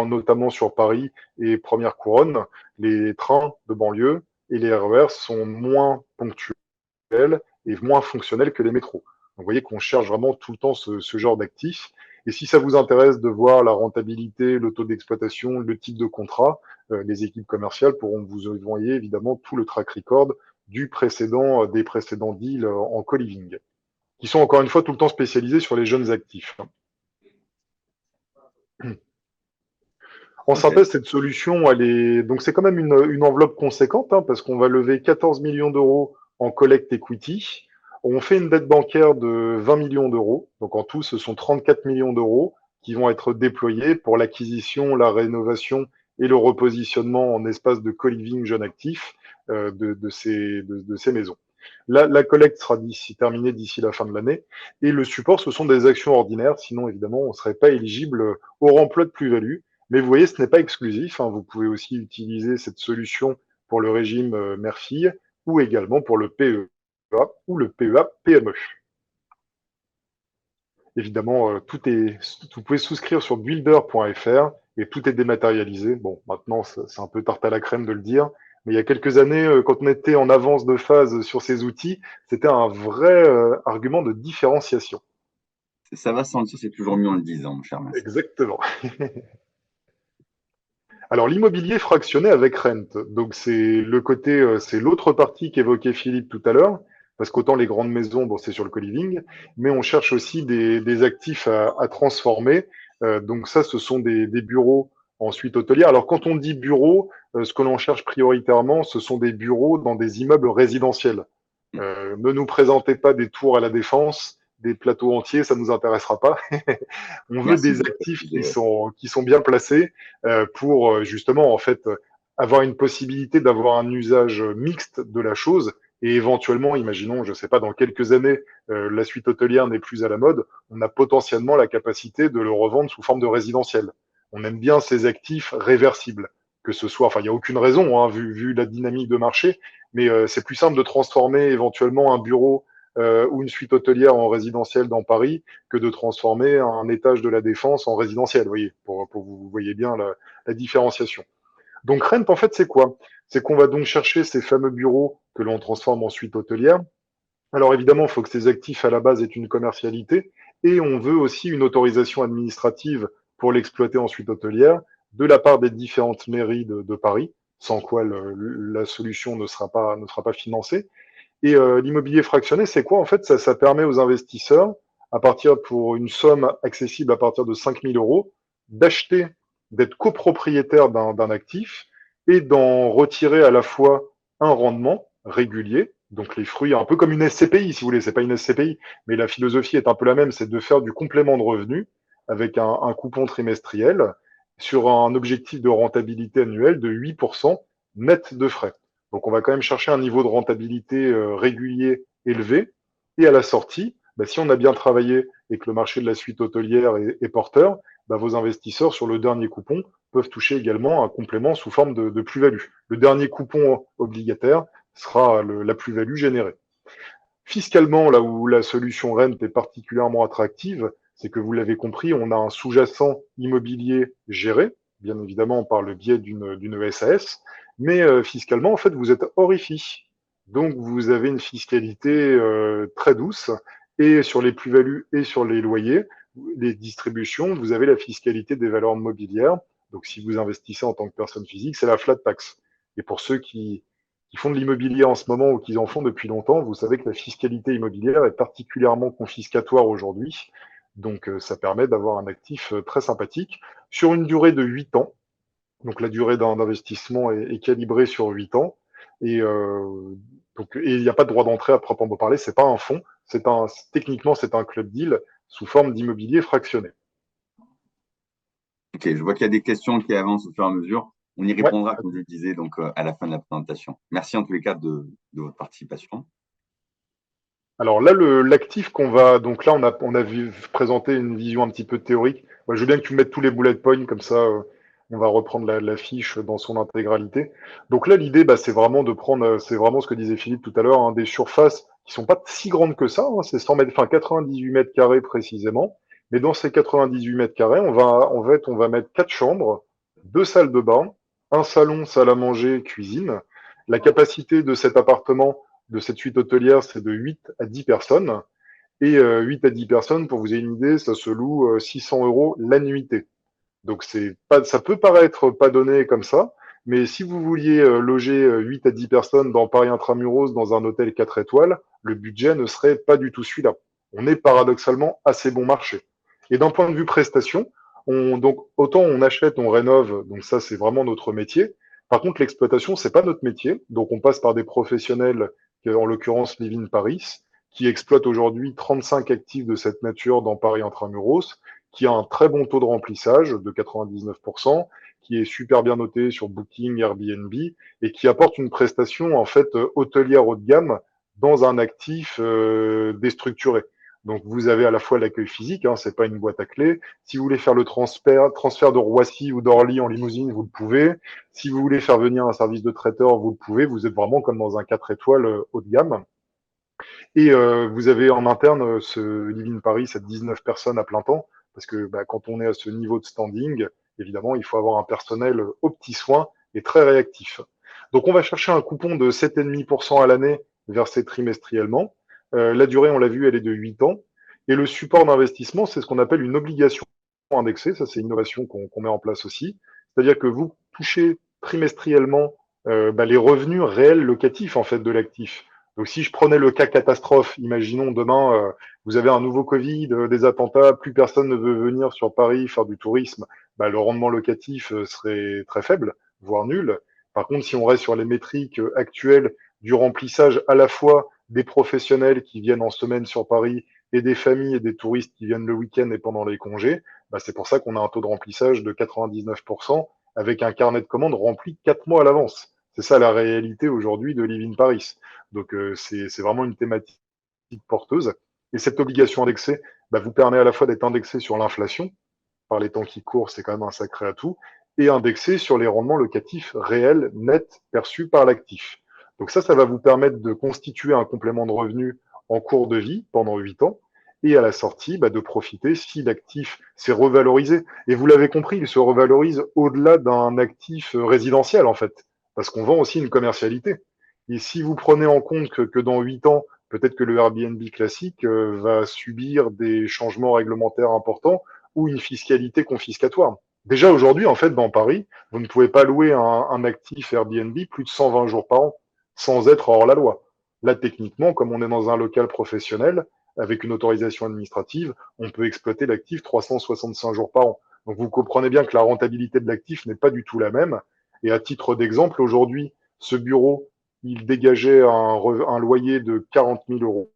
notamment sur Paris et Première Couronne, les trains de banlieue et les RER sont moins ponctuels et moins fonctionnels que les métros. Donc, vous voyez qu'on cherche vraiment tout le temps ce genre d'actifs. Et si ça vous intéresse de voir la rentabilité, le taux d'exploitation, le type de contrat, les équipes commerciales pourront vous envoyer évidemment tout le track record des précédents deals en co-living, qui sont encore une fois tout le temps spécialisés sur les jeunes actifs. En synthèse, cette solution, donc c'est quand même une enveloppe conséquente, hein, parce qu'on va lever 14 millions d'euros en collect equity. On fait une dette bancaire de 20 millions d'euros. Donc en tout, ce sont 34 millions d'euros qui vont être déployés pour l'acquisition, la rénovation et le repositionnement en espace de co-living jeune actif de ces maisons. La collecte sera terminée d'ici la fin de l'année. Et le support, ce sont des actions ordinaires. Sinon, évidemment, on ne serait pas éligible au remploi de plus-value. Mais vous voyez, ce n'est pas exclusif, hein. Vous pouvez aussi utiliser cette solution pour le régime mère-fille ou également pour le PEA ou le PEA-PME. Évidemment, vous pouvez souscrire sur builder.fr et tout est dématérialisé. Bon, maintenant, c'est un peu tarte à la crème de le dire, mais il y a quelques années, quand on était en avance de phase sur ces outils, c'était un vrai argument de différenciation. Ça va sans dire, c'est toujours mieux en le disant, mon cher Mas. Exactement. Alors l'immobilier fractionné avec rent, donc c'est le côté, c'est l'autre partie qu'évoquait Philippe tout à l'heure, parce qu'autant les grandes maisons, bon c'est sur le co-living, mais on cherche aussi des actifs à transformer. Donc ça, ce sont des bureaux ensuite hôteliers. Alors quand on dit bureaux, ce que l'on cherche prioritairement, ce sont des bureaux dans des immeubles résidentiels. Ne nous présentez pas des tours à la défense, des plateaux entiers, ça ne nous intéressera pas. On veut Merci des de le actifs préciser. qui sont bien placés pour justement en fait avoir une possibilité d'avoir un usage mixte de la chose Et éventuellement, imaginons, je ne sais pas, dans quelques années, la suite hôtelière n'est plus à la mode, on a potentiellement la capacité de le revendre sous forme de résidentiel. On aime bien ces actifs réversibles, que ce soit, enfin, il n'y a aucune raison, hein, vu la dynamique de marché, mais c'est plus simple de transformer éventuellement un bureau ou une suite hôtelière en résidentiel dans Paris que de transformer un étage de la Défense en résidentiel, vous voyez, pour vous voyez bien la différenciation. Donc Rent, en fait, c'est quoi? C'est qu'on va donc chercher ces fameux bureaux que l'on transforme en suite hôtelière. Alors évidemment, il faut que ces actifs à la base aient une commercialité et on veut aussi une autorisation administrative pour l'exploiter en suite hôtelière de la part des différentes mairies de Paris, sans quoi la solution ne sera pas financée. Et l'immobilier fractionné, c'est quoi? En fait, ça permet aux investisseurs, à partir pour une somme accessible à partir de 5 000 euros, d'acheter, d'être copropriétaire d'un actif et d'en retirer à la fois un rendement régulier, donc les fruits, un peu comme une SCPI, si vous voulez, c'est pas une SCPI, mais la philosophie est un peu la même, c'est de faire du complément de revenu avec un coupon trimestriel sur un objectif de rentabilité annuelle de 8% net de frais. Donc on va quand même chercher un niveau de rentabilité régulier élevé. Et à la sortie, bah, si on a bien travaillé et que le marché de la suite hôtelière est porteur, bah, vos investisseurs sur le dernier coupon peuvent toucher également un complément sous forme de plus-value. Le dernier coupon obligataire sera la plus-value générée. Fiscalement, là où la solution Rent est particulièrement attractive, c'est que vous l'avez compris, on a un sous-jacent immobilier géré, bien évidemment par le biais d'une SAS, mais fiscalement, en fait, vous êtes hors IFI. Donc, vous avez une fiscalité très douce, et sur les plus-values et sur les loyers, les distributions, vous avez la fiscalité des valeurs mobilières. Donc, si vous investissez en tant que personne physique, c'est la flat tax. Et pour ceux qui font de l'immobilier en ce moment ou qui en font depuis longtemps, vous savez que la fiscalité immobilière est particulièrement confiscatoire aujourd'hui. Donc, ça permet d'avoir un actif très sympathique sur une durée de 8 ans. Donc, la durée d'un investissement est calibrée sur 8 ans. Et, il n'y a pas de droit d'entrée à proprement parler. C'est pas un fonds. Techniquement, c'est un club deal sous forme d'immobilier fractionné. Ok, je vois qu'il y a des questions qui avancent au fur et à mesure. On y Ouais. répondra, comme je le disais, donc à la fin de la présentation. Merci en tous les cas de votre participation. Alors là, l'actif qu'on va, donc là, on a présenté une vision un petit peu théorique. Moi, je veux bien que tu mettes tous les bullet points, comme ça, on va reprendre la fiche dans son intégralité. Donc là, l'idée, bah, c'est vraiment de prendre, c'est vraiment ce que disait Philippe tout à l'heure, hein, des surfaces qui sont pas si grandes que ça, hein, c'est 100 mètres, enfin 98 mètres carrés précisément. Mais dans ces 98 mètres carrés, on va mettre 4 chambres, 2 salles de bain, un salon, salle à manger, cuisine. La capacité de cet appartement de cette suite hôtelière, c'est de 8 à 10 personnes. Et 8 à 10 personnes, pour vous ayez une idée, ça se loue 600 euros la nuitée. Donc ça peut paraître pas donné comme ça, mais si vous vouliez loger 8 à 10 personnes dans Paris Intramuros, dans un hôtel 4 étoiles, le budget ne serait pas du tout celui-là. On est paradoxalement assez bon marché. Et d'un point de vue prestation, donc autant on achète, on rénove, donc ça c'est vraiment notre métier. Par contre, l'exploitation, c'est pas notre métier. Donc on passe par des professionnels, en l'occurrence Livin Paris, qui exploitent aujourd'hui 35 actifs de cette nature dans Paris Intramuros, qui a un très bon taux de remplissage de 99%, qui est super bien noté sur Booking, Airbnb, et qui apporte une prestation en fait hôtelière haut de gamme dans un actif déstructuré. Donc vous avez à la fois l'accueil physique, hein, c'est pas une boîte à clés. Si vous voulez faire le transfert de Roissy ou d'Orly en limousine, vous le pouvez. Si vous voulez faire venir un service de traiteur, vous le pouvez. Vous êtes vraiment comme dans un 4 étoiles haut de gamme. Et vous avez en interne ce Living Paris à 19 personnes à plein temps, parce que bah, quand on est à ce niveau de standing, évidemment, il faut avoir un personnel aux petits soins et très réactif. Donc on va chercher un coupon de 7,5% à l'année versé trimestriellement. La durée, on l'a vu, elle est de 8 ans. Et le support d'investissement, c'est ce qu'on appelle une obligation indexée. Ça, c'est une innovation qu'on met en place aussi. C'est-à-dire que vous touchez trimestriellement bah, les revenus réels locatifs en fait de l'actif. Donc si je prenais le cas catastrophe, imaginons demain, vous avez un nouveau Covid, des attentats, plus personne ne veut venir sur Paris faire du tourisme, bah, le rendement locatif serait très faible, voire nul. Par contre, si on reste sur les métriques actuelles du remplissage à la fois des professionnels qui viennent en semaine sur Paris et des familles et des touristes qui viennent le week-end et pendant les congés, bah, c'est pour ça qu'on a un taux de remplissage de 99% avec un carnet de commandes rempli 4 mois à l'avance. C'est ça la réalité aujourd'hui de Live in Paris. Donc c'est vraiment une thématique porteuse. Et cette obligation indexée bah, vous permet à la fois d'être indexé sur l'inflation, par les temps qui courent, c'est quand même un sacré atout, et indexé sur les rendements locatifs réels, nets, perçus par l'actif. Donc ça va vous permettre de constituer un complément de revenu en cours de vie pendant 8 ans, et à la sortie, bah, de profiter si l'actif s'est revalorisé. Et vous l'avez compris, il se revalorise au-delà d'un actif résidentiel, en fait, parce qu'on vend aussi une commercialité. Et si vous prenez en compte que dans 8 ans, peut-être que le Airbnb classique va subir des changements réglementaires importants, ou une fiscalité confiscatoire. Déjà aujourd'hui, en fait, dans Paris, vous ne pouvez pas louer un actif Airbnb plus de 120 jours par an sans être hors la loi. Là, techniquement, comme on est dans un local professionnel, avec une autorisation administrative, on peut exploiter l'actif 365 jours par an. Donc vous comprenez bien que la rentabilité de l'actif n'est pas du tout la même. Et à titre d'exemple, aujourd'hui, ce bureau, il dégageait un loyer de 40 000 euros.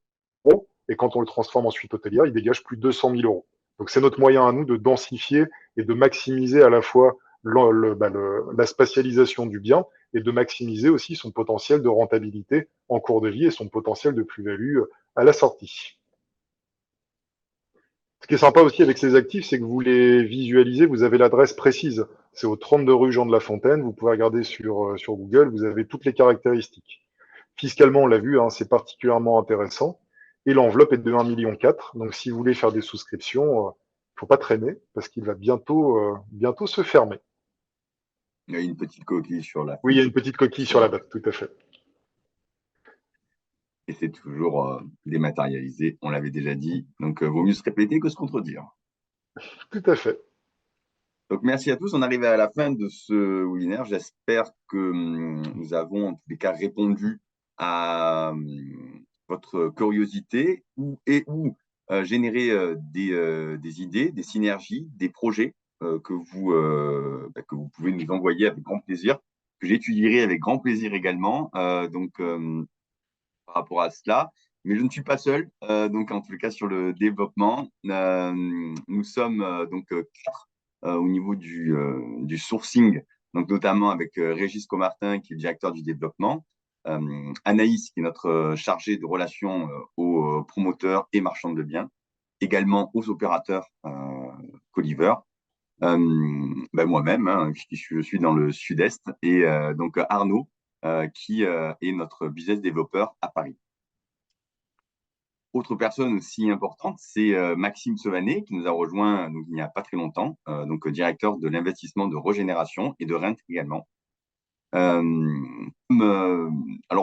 Et quand on le transforme en suite hôtelière, il dégage plus de 200 000 euros. Donc c'est notre moyen à nous de densifier et de maximiser à la fois la spatialisation du bien et de maximiser aussi son potentiel de rentabilité en cours de vie et son potentiel de plus-value à la sortie. Ce qui est sympa aussi avec ces actifs, c'est que vous les visualisez, vous avez l'adresse précise. C'est au 32 rue Jean de La Fontaine, vous pouvez regarder sur Google, vous avez toutes les caractéristiques. Fiscalement, on l'a vu, hein, c'est particulièrement intéressant. Et l'enveloppe est de 1,4 million. Donc, si vous voulez faire des souscriptions, il ne faut pas traîner parce qu'il va bientôt se fermer. Il y a une petite coquille sur la Oui, il y a fiche. une petite coquille sur la date, tout à fait. Et c'est toujours dématérialisé, on l'avait déjà dit. Donc, vaut mieux se répéter que se contredire. Tout à fait. Donc, merci à tous. On arrive à la fin de ce webinaire. J'espère que nous avons, en tous les cas, répondu à votre curiosité ou généré des idées, des synergies, des projets que vous pouvez nous envoyer avec grand plaisir, que j'étudierai avec grand plaisir également. Par rapport à cela. Mais je ne suis pas seul. Donc, en tout cas, sur le développement, nous sommes quatre au niveau du sourcing, donc notamment avec Régis Comartin, qui est le directeur du développement, Anaïs, qui est notre chargée de relations aux promoteurs et marchands de biens, également aux opérateurs Coliver. Moi-même, hein, je suis dans le sud-est, et donc Arnaud, qui est notre business développeur à Paris. Autre personne aussi importante, c'est Maxime Sevanet, qui nous a rejoint donc, il n'y a pas très longtemps, directeur de l'investissement de Régénération et de Rent également. Alors,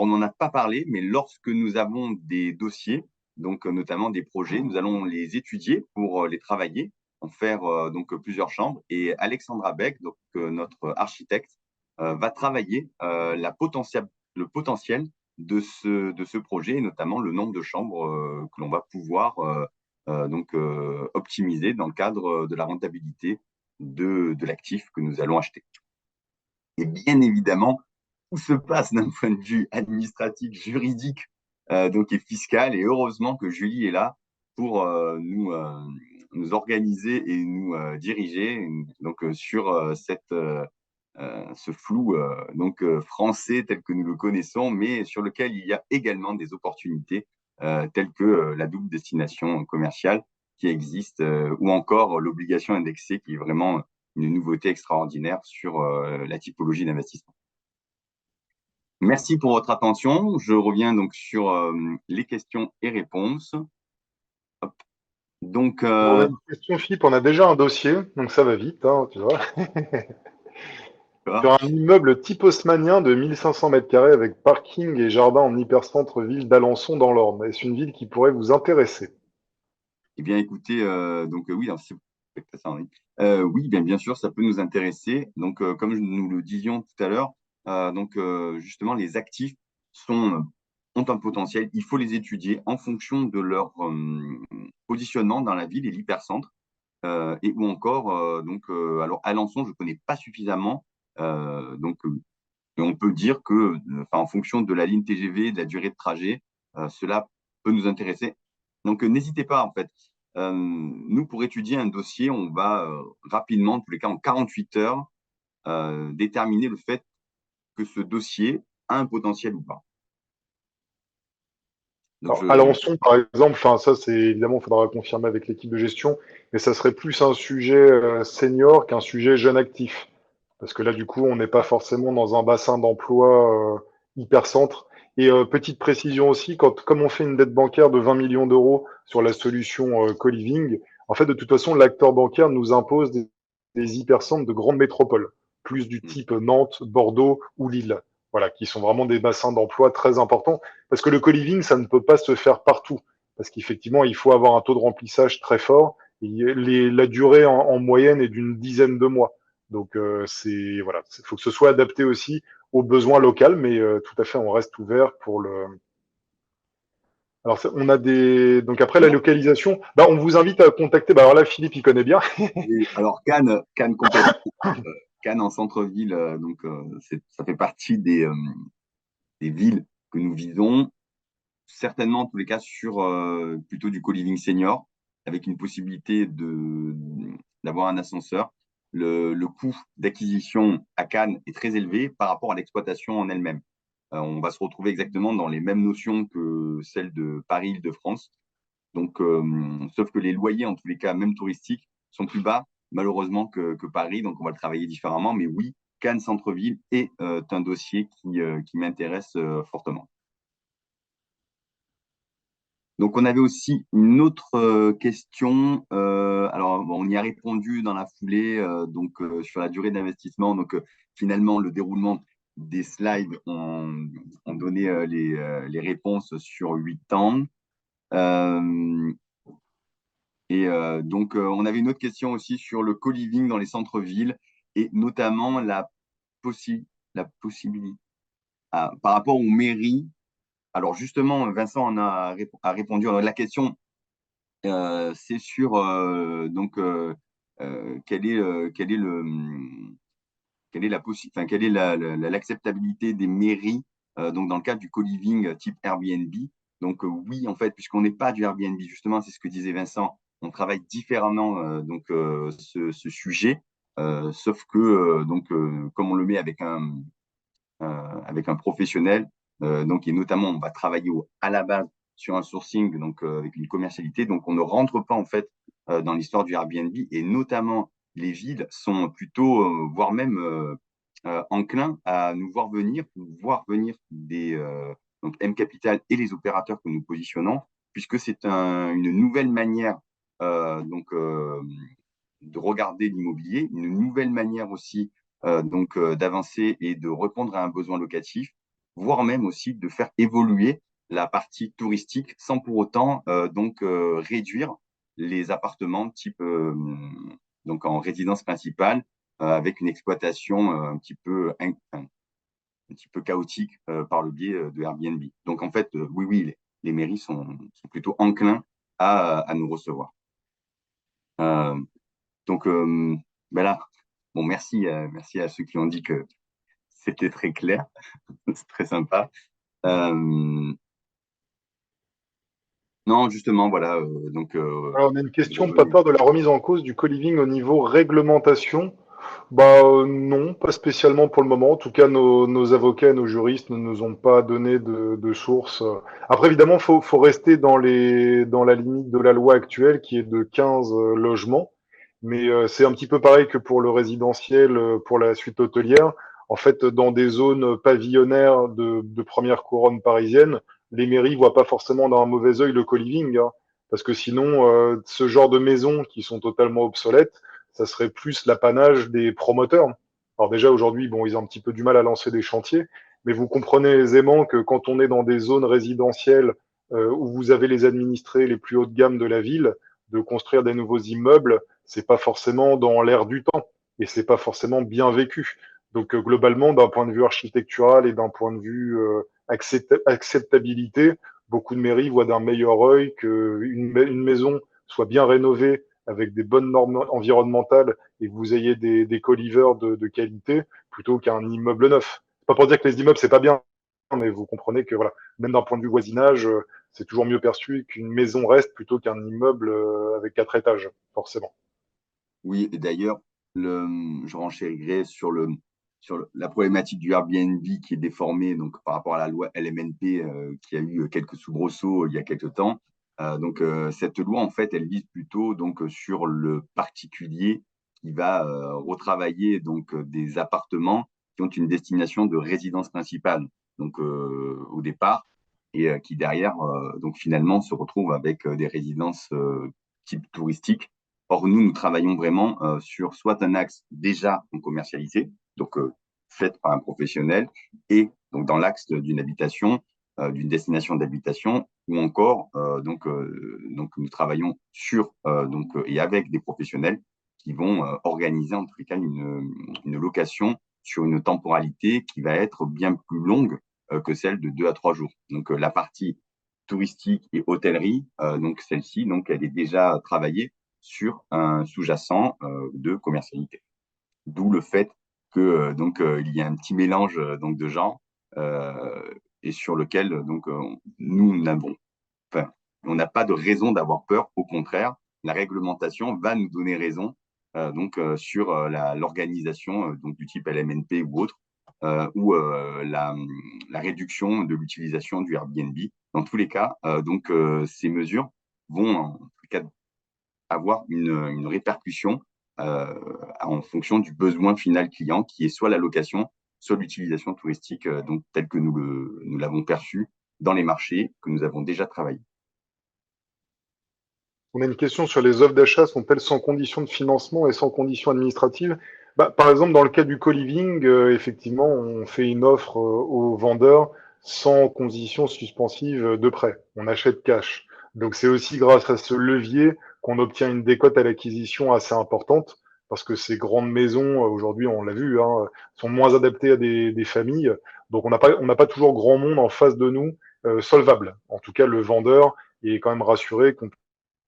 on n'en a pas parlé, mais lorsque nous avons des dossiers, donc notamment des projets, nous allons les étudier pour les travailler, en faire plusieurs chambres. Et Alexandra Beck, donc notre architecte, va travailler le potentiel de ce projet, et notamment le nombre de chambres que l'on va pouvoir optimiser dans le cadre de la rentabilité de l'actif que nous allons acheter. Et bien évidemment, tout se passe d'un point de vue administratif, juridique, et fiscal. Et heureusement que Julie est là pour nous organiser et nous diriger sur ce flou français tel que nous le connaissons, mais sur lequel il y a également des opportunités telles que la double destination commerciale qui existe, ou encore l'obligation indexée qui est vraiment une nouveauté extraordinaire sur la typologie d'investissement. Merci pour votre attention. Je reviens donc sur les questions et réponses. Hop. Donc, On a une question, Philippe. On a déjà un dossier, donc ça va vite, hein, tu vois. Sur un immeuble type haussmannien de 1500 mètres carrés avec parking et jardin en hypercentre-ville d'Alençon dans l'Orne. Est-ce une ville qui pourrait vous intéresser? Eh bien, écoutez, oui, alors, ça, oui. Oui, bien sûr, ça peut nous intéresser. Donc, comme nous le disions tout à l'heure, justement, les actifs ont un potentiel. Il faut les étudier en fonction de leur positionnement dans la ville et l'hypercentre. Et ou encore, alors Alençon, je ne connais pas suffisamment. On peut dire que, en fonction de la ligne TGV, de la durée de trajet, cela peut nous intéresser. Donc, n'hésitez pas, en fait. Nous, pour étudier un dossier, on va rapidement, en tous les cas en 48 heures, déterminer le fait que ce dossier a un potentiel ou pas. Donc, Alors, Alençon, par exemple, enfin, ça, c'est évidemment, il faudra confirmer avec l'équipe de gestion, mais ça serait plus un sujet senior qu'un sujet jeune actif. Parce que là, du coup, on n'est pas forcément dans un bassin d'emploi hyper centre. Et petite précision aussi, comme on fait une dette bancaire de 20 millions d'euros sur la solution co-living, en fait, de toute façon, l'acteur bancaire nous impose des hypercentres de grandes métropoles, plus du type Nantes, Bordeaux ou Lille. Voilà, qui sont vraiment des bassins d'emploi très importants. Parce que le co-living, ça ne peut pas se faire partout. Parce qu'effectivement, il faut avoir un taux de remplissage très fort. Et la durée en moyenne est d'une dizaine de mois. Donc c'est voilà, il faut que ce soit adapté aussi aux besoins locaux, mais tout à fait, on reste ouvert pour le. Alors on a des donc après la alors, localisation, bah, on vous invite à contacter. Bah, alors là, Philippe, il connaît bien. alors Cannes complètement. Cannes en centre-ville, donc ça fait partie des villes que nous visons, certainement en tous les cas sur plutôt du co-living senior, avec une possibilité d'avoir un ascenseur. Le coût d'acquisition à Cannes est très élevé par rapport à l'exploitation en elle-même. On va se retrouver exactement dans les mêmes notions que celles de Paris, Île-de-France. Donc, sauf que les loyers, en tous les cas, même touristiques, sont plus bas, malheureusement, que Paris. Donc, on va le travailler différemment. Mais oui, Cannes Centre-Ville est un dossier qui m'intéresse fortement. Donc, on avait aussi une autre question. Alors, bon, on y a répondu dans la foulée, sur la durée d'investissement. Donc, finalement, le déroulement des slides ont donné les réponses sur 8 ans. On avait une autre question aussi sur le co-living dans les centres-villes et notamment la possibilité par rapport aux mairies. Alors justement, Vincent a répondu. Alors, la question, c'est sur quelle est quelle est l'acceptabilité des mairies donc dans le cadre du co-living type Airbnb. Donc oui, en fait, puisqu'on n'est pas du Airbnb, justement, c'est ce que disait Vincent, on travaille différemment ce sujet, sauf que comme on le met avec un professionnel, et notamment on va travailler à la base sur un sourcing, donc avec une commercialité, donc on ne rentre pas en fait dans l'histoire du Airbnb, et notamment les villes sont plutôt, voire même enclins à nous voir venir donc M Capital et les opérateurs que nous positionnons, puisque c'est une nouvelle manière de regarder l'immobilier, une nouvelle manière aussi d'avancer et de répondre à un besoin locatif, voire même aussi de faire évoluer la partie touristique sans pour autant réduire les appartements type donc en résidence principale avec une exploitation un petit peu chaotique par le biais de Airbnb. Donc en fait, oui, les mairies sont plutôt enclins à nous recevoir. Euh, là, bon, merci à ceux qui ont dit que c'était très clair, c'est très sympa. Non, justement, voilà. Alors, on a une question, pas peur de la remise en cause du co-living au niveau réglementation. Bah non, pas spécialement pour le moment. En tout cas, nos avocats, nos juristes ne nous ont pas donné de sources. Après, évidemment, faut rester dans la limite de la loi actuelle qui est de 15 logements. Mais c'est un petit peu pareil que pour le résidentiel, pour la suite hôtelière. En fait, dans des zones pavillonnaires de première couronne parisienne, les mairies voient pas forcément d'un mauvais œil le co-living, hein, parce que sinon, ce genre de maisons qui sont totalement obsolètes, ça serait plus l'apanage des promoteurs. Alors déjà aujourd'hui, bon, ils ont un petit peu du mal à lancer des chantiers, mais vous comprenez aisément que quand on est dans des zones résidentielles où vous avez les administrés les plus haut de gamme de la ville, de construire des nouveaux immeubles, c'est pas forcément dans l'air du temps et c'est pas forcément bien vécu. Donc globalement, d'un point de vue architectural et d'un point de vue acceptabilité, beaucoup de mairies voient d'un meilleur œil qu'une maison soit bien rénovée avec des bonnes normes environnementales et que vous ayez des co-livers de qualité plutôt qu'un immeuble neuf. Pas pour dire que les immeubles c'est pas bien, mais vous comprenez que voilà, même d'un point de vue voisinage, c'est toujours mieux perçu qu'une maison reste plutôt qu'un immeuble avec 4 étages, forcément. oui, et d'ailleurs, je renchérirais sur sur la problématique du Airbnb qui est déformée donc, par rapport à la loi LMNP qui a eu quelques soubresauts il y a quelques temps. Cette loi, en fait, elle vise plutôt donc, sur le particulier qui va retravailler donc, des appartements qui ont une destination de résidence principale donc, au départ et qui derrière donc, finalement se retrouvent avec des résidences type touristique. Or, nous travaillons vraiment sur soit un axe déjà commercialisé, donc faite par un professionnel, et donc dans l'axe d'une habitation, d'une destination d'habitation, ou encore donc nous travaillons sur et avec des professionnels qui vont organiser en tout cas une location sur une temporalité qui va être bien plus longue que celle de 2 à 3 jours. Donc la partie touristique et hôtellerie, donc celle-ci, donc elle est déjà travaillée sur un sous-jacent de commercialité. D'où le fait que il y a un petit mélange donc de genres et sur lequel nous n'avons, enfin, on n'a pas de raison d'avoir peur. Au contraire, la réglementation va nous donner raison sur l'organisation donc du type LMNP ou autre, ou la réduction de l'utilisation du Airbnb. Dans tous les cas, ces mesures vont en tout cas avoir une répercussion en fonction du besoin final client, qui est soit la location, soit l'utilisation touristique, donc telle que nous l'avons perçue dans les marchés que nous avons déjà travaillé. On a une question sur les offres d'achat sont-elles sans condition de financement et sans condition administrative? Par exemple, dans le cas du co-living, effectivement, on fait une offre aux vendeurs sans condition suspensive de prêt. On achète cash. Donc c'est aussi grâce à ce levier qu'on obtient une décote à l'acquisition assez importante, parce que ces grandes maisons, aujourd'hui, on l'a vu, hein, sont moins adaptées à des familles. Donc on n'a pas toujours grand monde en face de nous solvable. En tout cas, le vendeur est quand même rassuré qu'on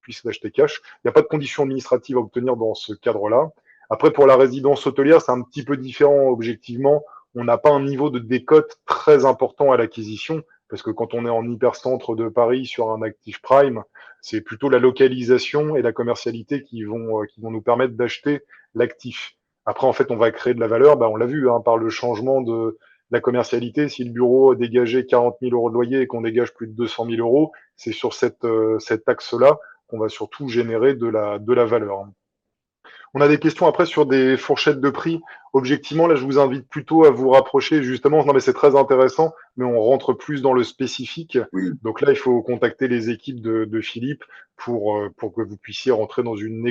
puisse l'acheter cash. Il n'y a pas de conditions administratives à obtenir dans ce cadre-là. Après, pour la résidence hôtelière, c'est un petit peu différent objectivement. On n'a pas un niveau de décote très important à l'acquisition, parce que quand on est en hypercentre de Paris sur un actif prime, c'est plutôt la localisation et la commercialité qui vont nous permettre d'acheter l'actif. Après, en fait, on va créer de la valeur. On l'a vu par le changement de la commercialité. Si le bureau a dégagé 40 000 euros de loyer et qu'on dégage plus de 200 000 euros, c'est sur cet axe-là qu'on va surtout générer de la valeur. On a des questions après sur des fourchettes de prix. Objectivement, là, je vous invite plutôt à vous rapprocher justement. Non, mais c'est très intéressant, mais on rentre plus dans le spécifique. Oui. Donc là, il faut contacter les équipes de Philippe pour que vous puissiez rentrer dans une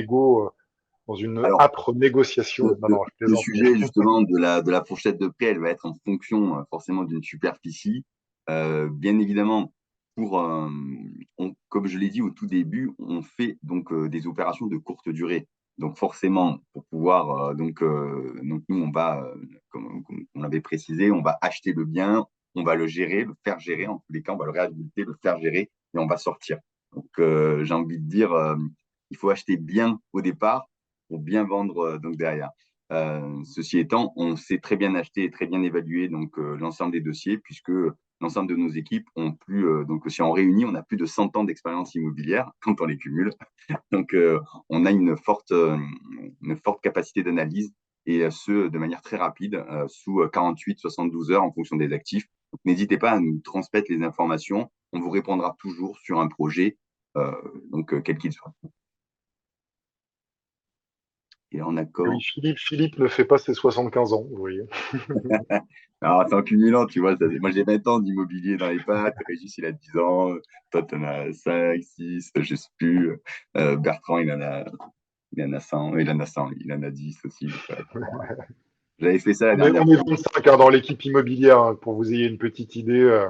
Alors, âpre négociation. Non, non, je le plaisante. sujet justement de la fourchette de prix, elle va être en fonction forcément d'une superficie. Bien évidemment, comme je l'ai dit au tout début, on fait donc des opérations de courte durée. Donc forcément, pour pouvoir donc nous on va, comme on l'avait précisé, on va acheter le bien, on va le gérer, le faire gérer. En tous les cas, on va le réhabiliter, le faire gérer et on va sortir. Donc j'ai envie de dire, il faut acheter bien au départ pour bien vendre donc derrière. Ceci étant, on sait très bien acheter et très bien évaluer donc l'ensemble des dossiers, puisque l'ensemble de nos équipes ont plus, donc si on réunit, on a plus de 100 ans d'expérience immobilière quand on les cumule. Donc on a une forte capacité d'analyse, et ce de manière très rapide, sous 48-72 heures en fonction des actifs. Donc n'hésitez pas à nous transmettre les informations, on vous répondra toujours sur un projet, quel qu'il soit. Et en Oui, accord. Philippe ne fait pas ses 75 ans, vous voyez. Alors, c'est en cumulant, tu vois. Moi, j'ai 20 ans d'immobilier dans les pattes. Régis, il a 10 ans. Toi, tu en as 5, 6, je sais plus. Bertrand, il en a 100. Il en a 100, il en a 10 aussi. J'avais fait ça la On est, dernière on est fois. 25 dans l'équipe immobilière, pour vous ayez une petite idée.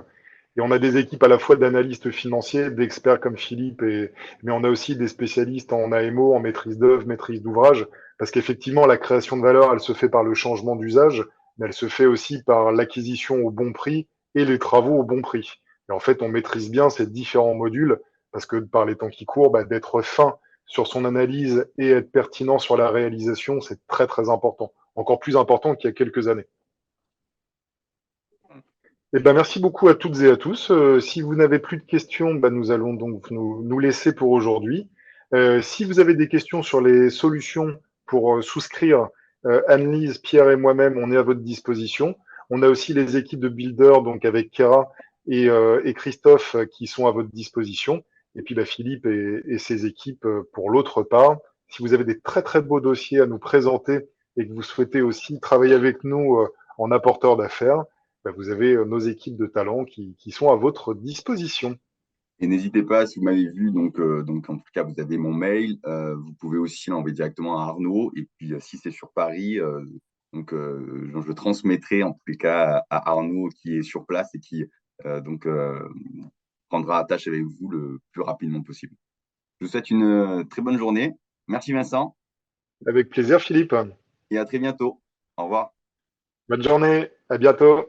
Et on a des équipes à la fois d'analystes financiers, d'experts comme Philippe, mais on a aussi des spécialistes en AMO, en maîtrise d'œuvre, maîtrise d'ouvrage, parce qu'effectivement, la création de valeur, elle se fait par le changement d'usage, mais elle se fait aussi par l'acquisition au bon prix et les travaux au bon prix. Et en fait, on maîtrise bien ces différents modules, parce que par les temps qui courent, d'être fin sur son analyse et être pertinent sur la réalisation, c'est très très important. Encore plus important qu'il y a quelques années. Merci beaucoup à toutes et à tous. Si vous n'avez plus de questions, nous allons donc nous laisser pour aujourd'hui. Si vous avez des questions sur les solutions pour souscrire Anne-Lise, Pierre et moi-même, on est à votre disposition. On a aussi les équipes de builders, donc avec Kera et Christophe, qui sont à votre disposition. Et puis Philippe et ses équipes pour l'autre part. Si vous avez des très très beaux dossiers à nous présenter et que vous souhaitez aussi travailler avec nous en apporteur d'affaires, vous avez nos équipes de talents qui sont à votre disposition. Et n'hésitez pas, si vous m'avez vu, donc en tout cas, vous avez mon mail. Vous pouvez aussi l'envoyer directement à Arnaud. Et puis, si c'est sur Paris, je transmettrai en tous les cas à Arnaud qui est sur place et qui prendra attache avec vous le plus rapidement possible. Je vous souhaite une très bonne journée. Merci Vincent Avec plaisir, Philippe. et à très bientôt. Au revoir. Bonne journée. À bientôt.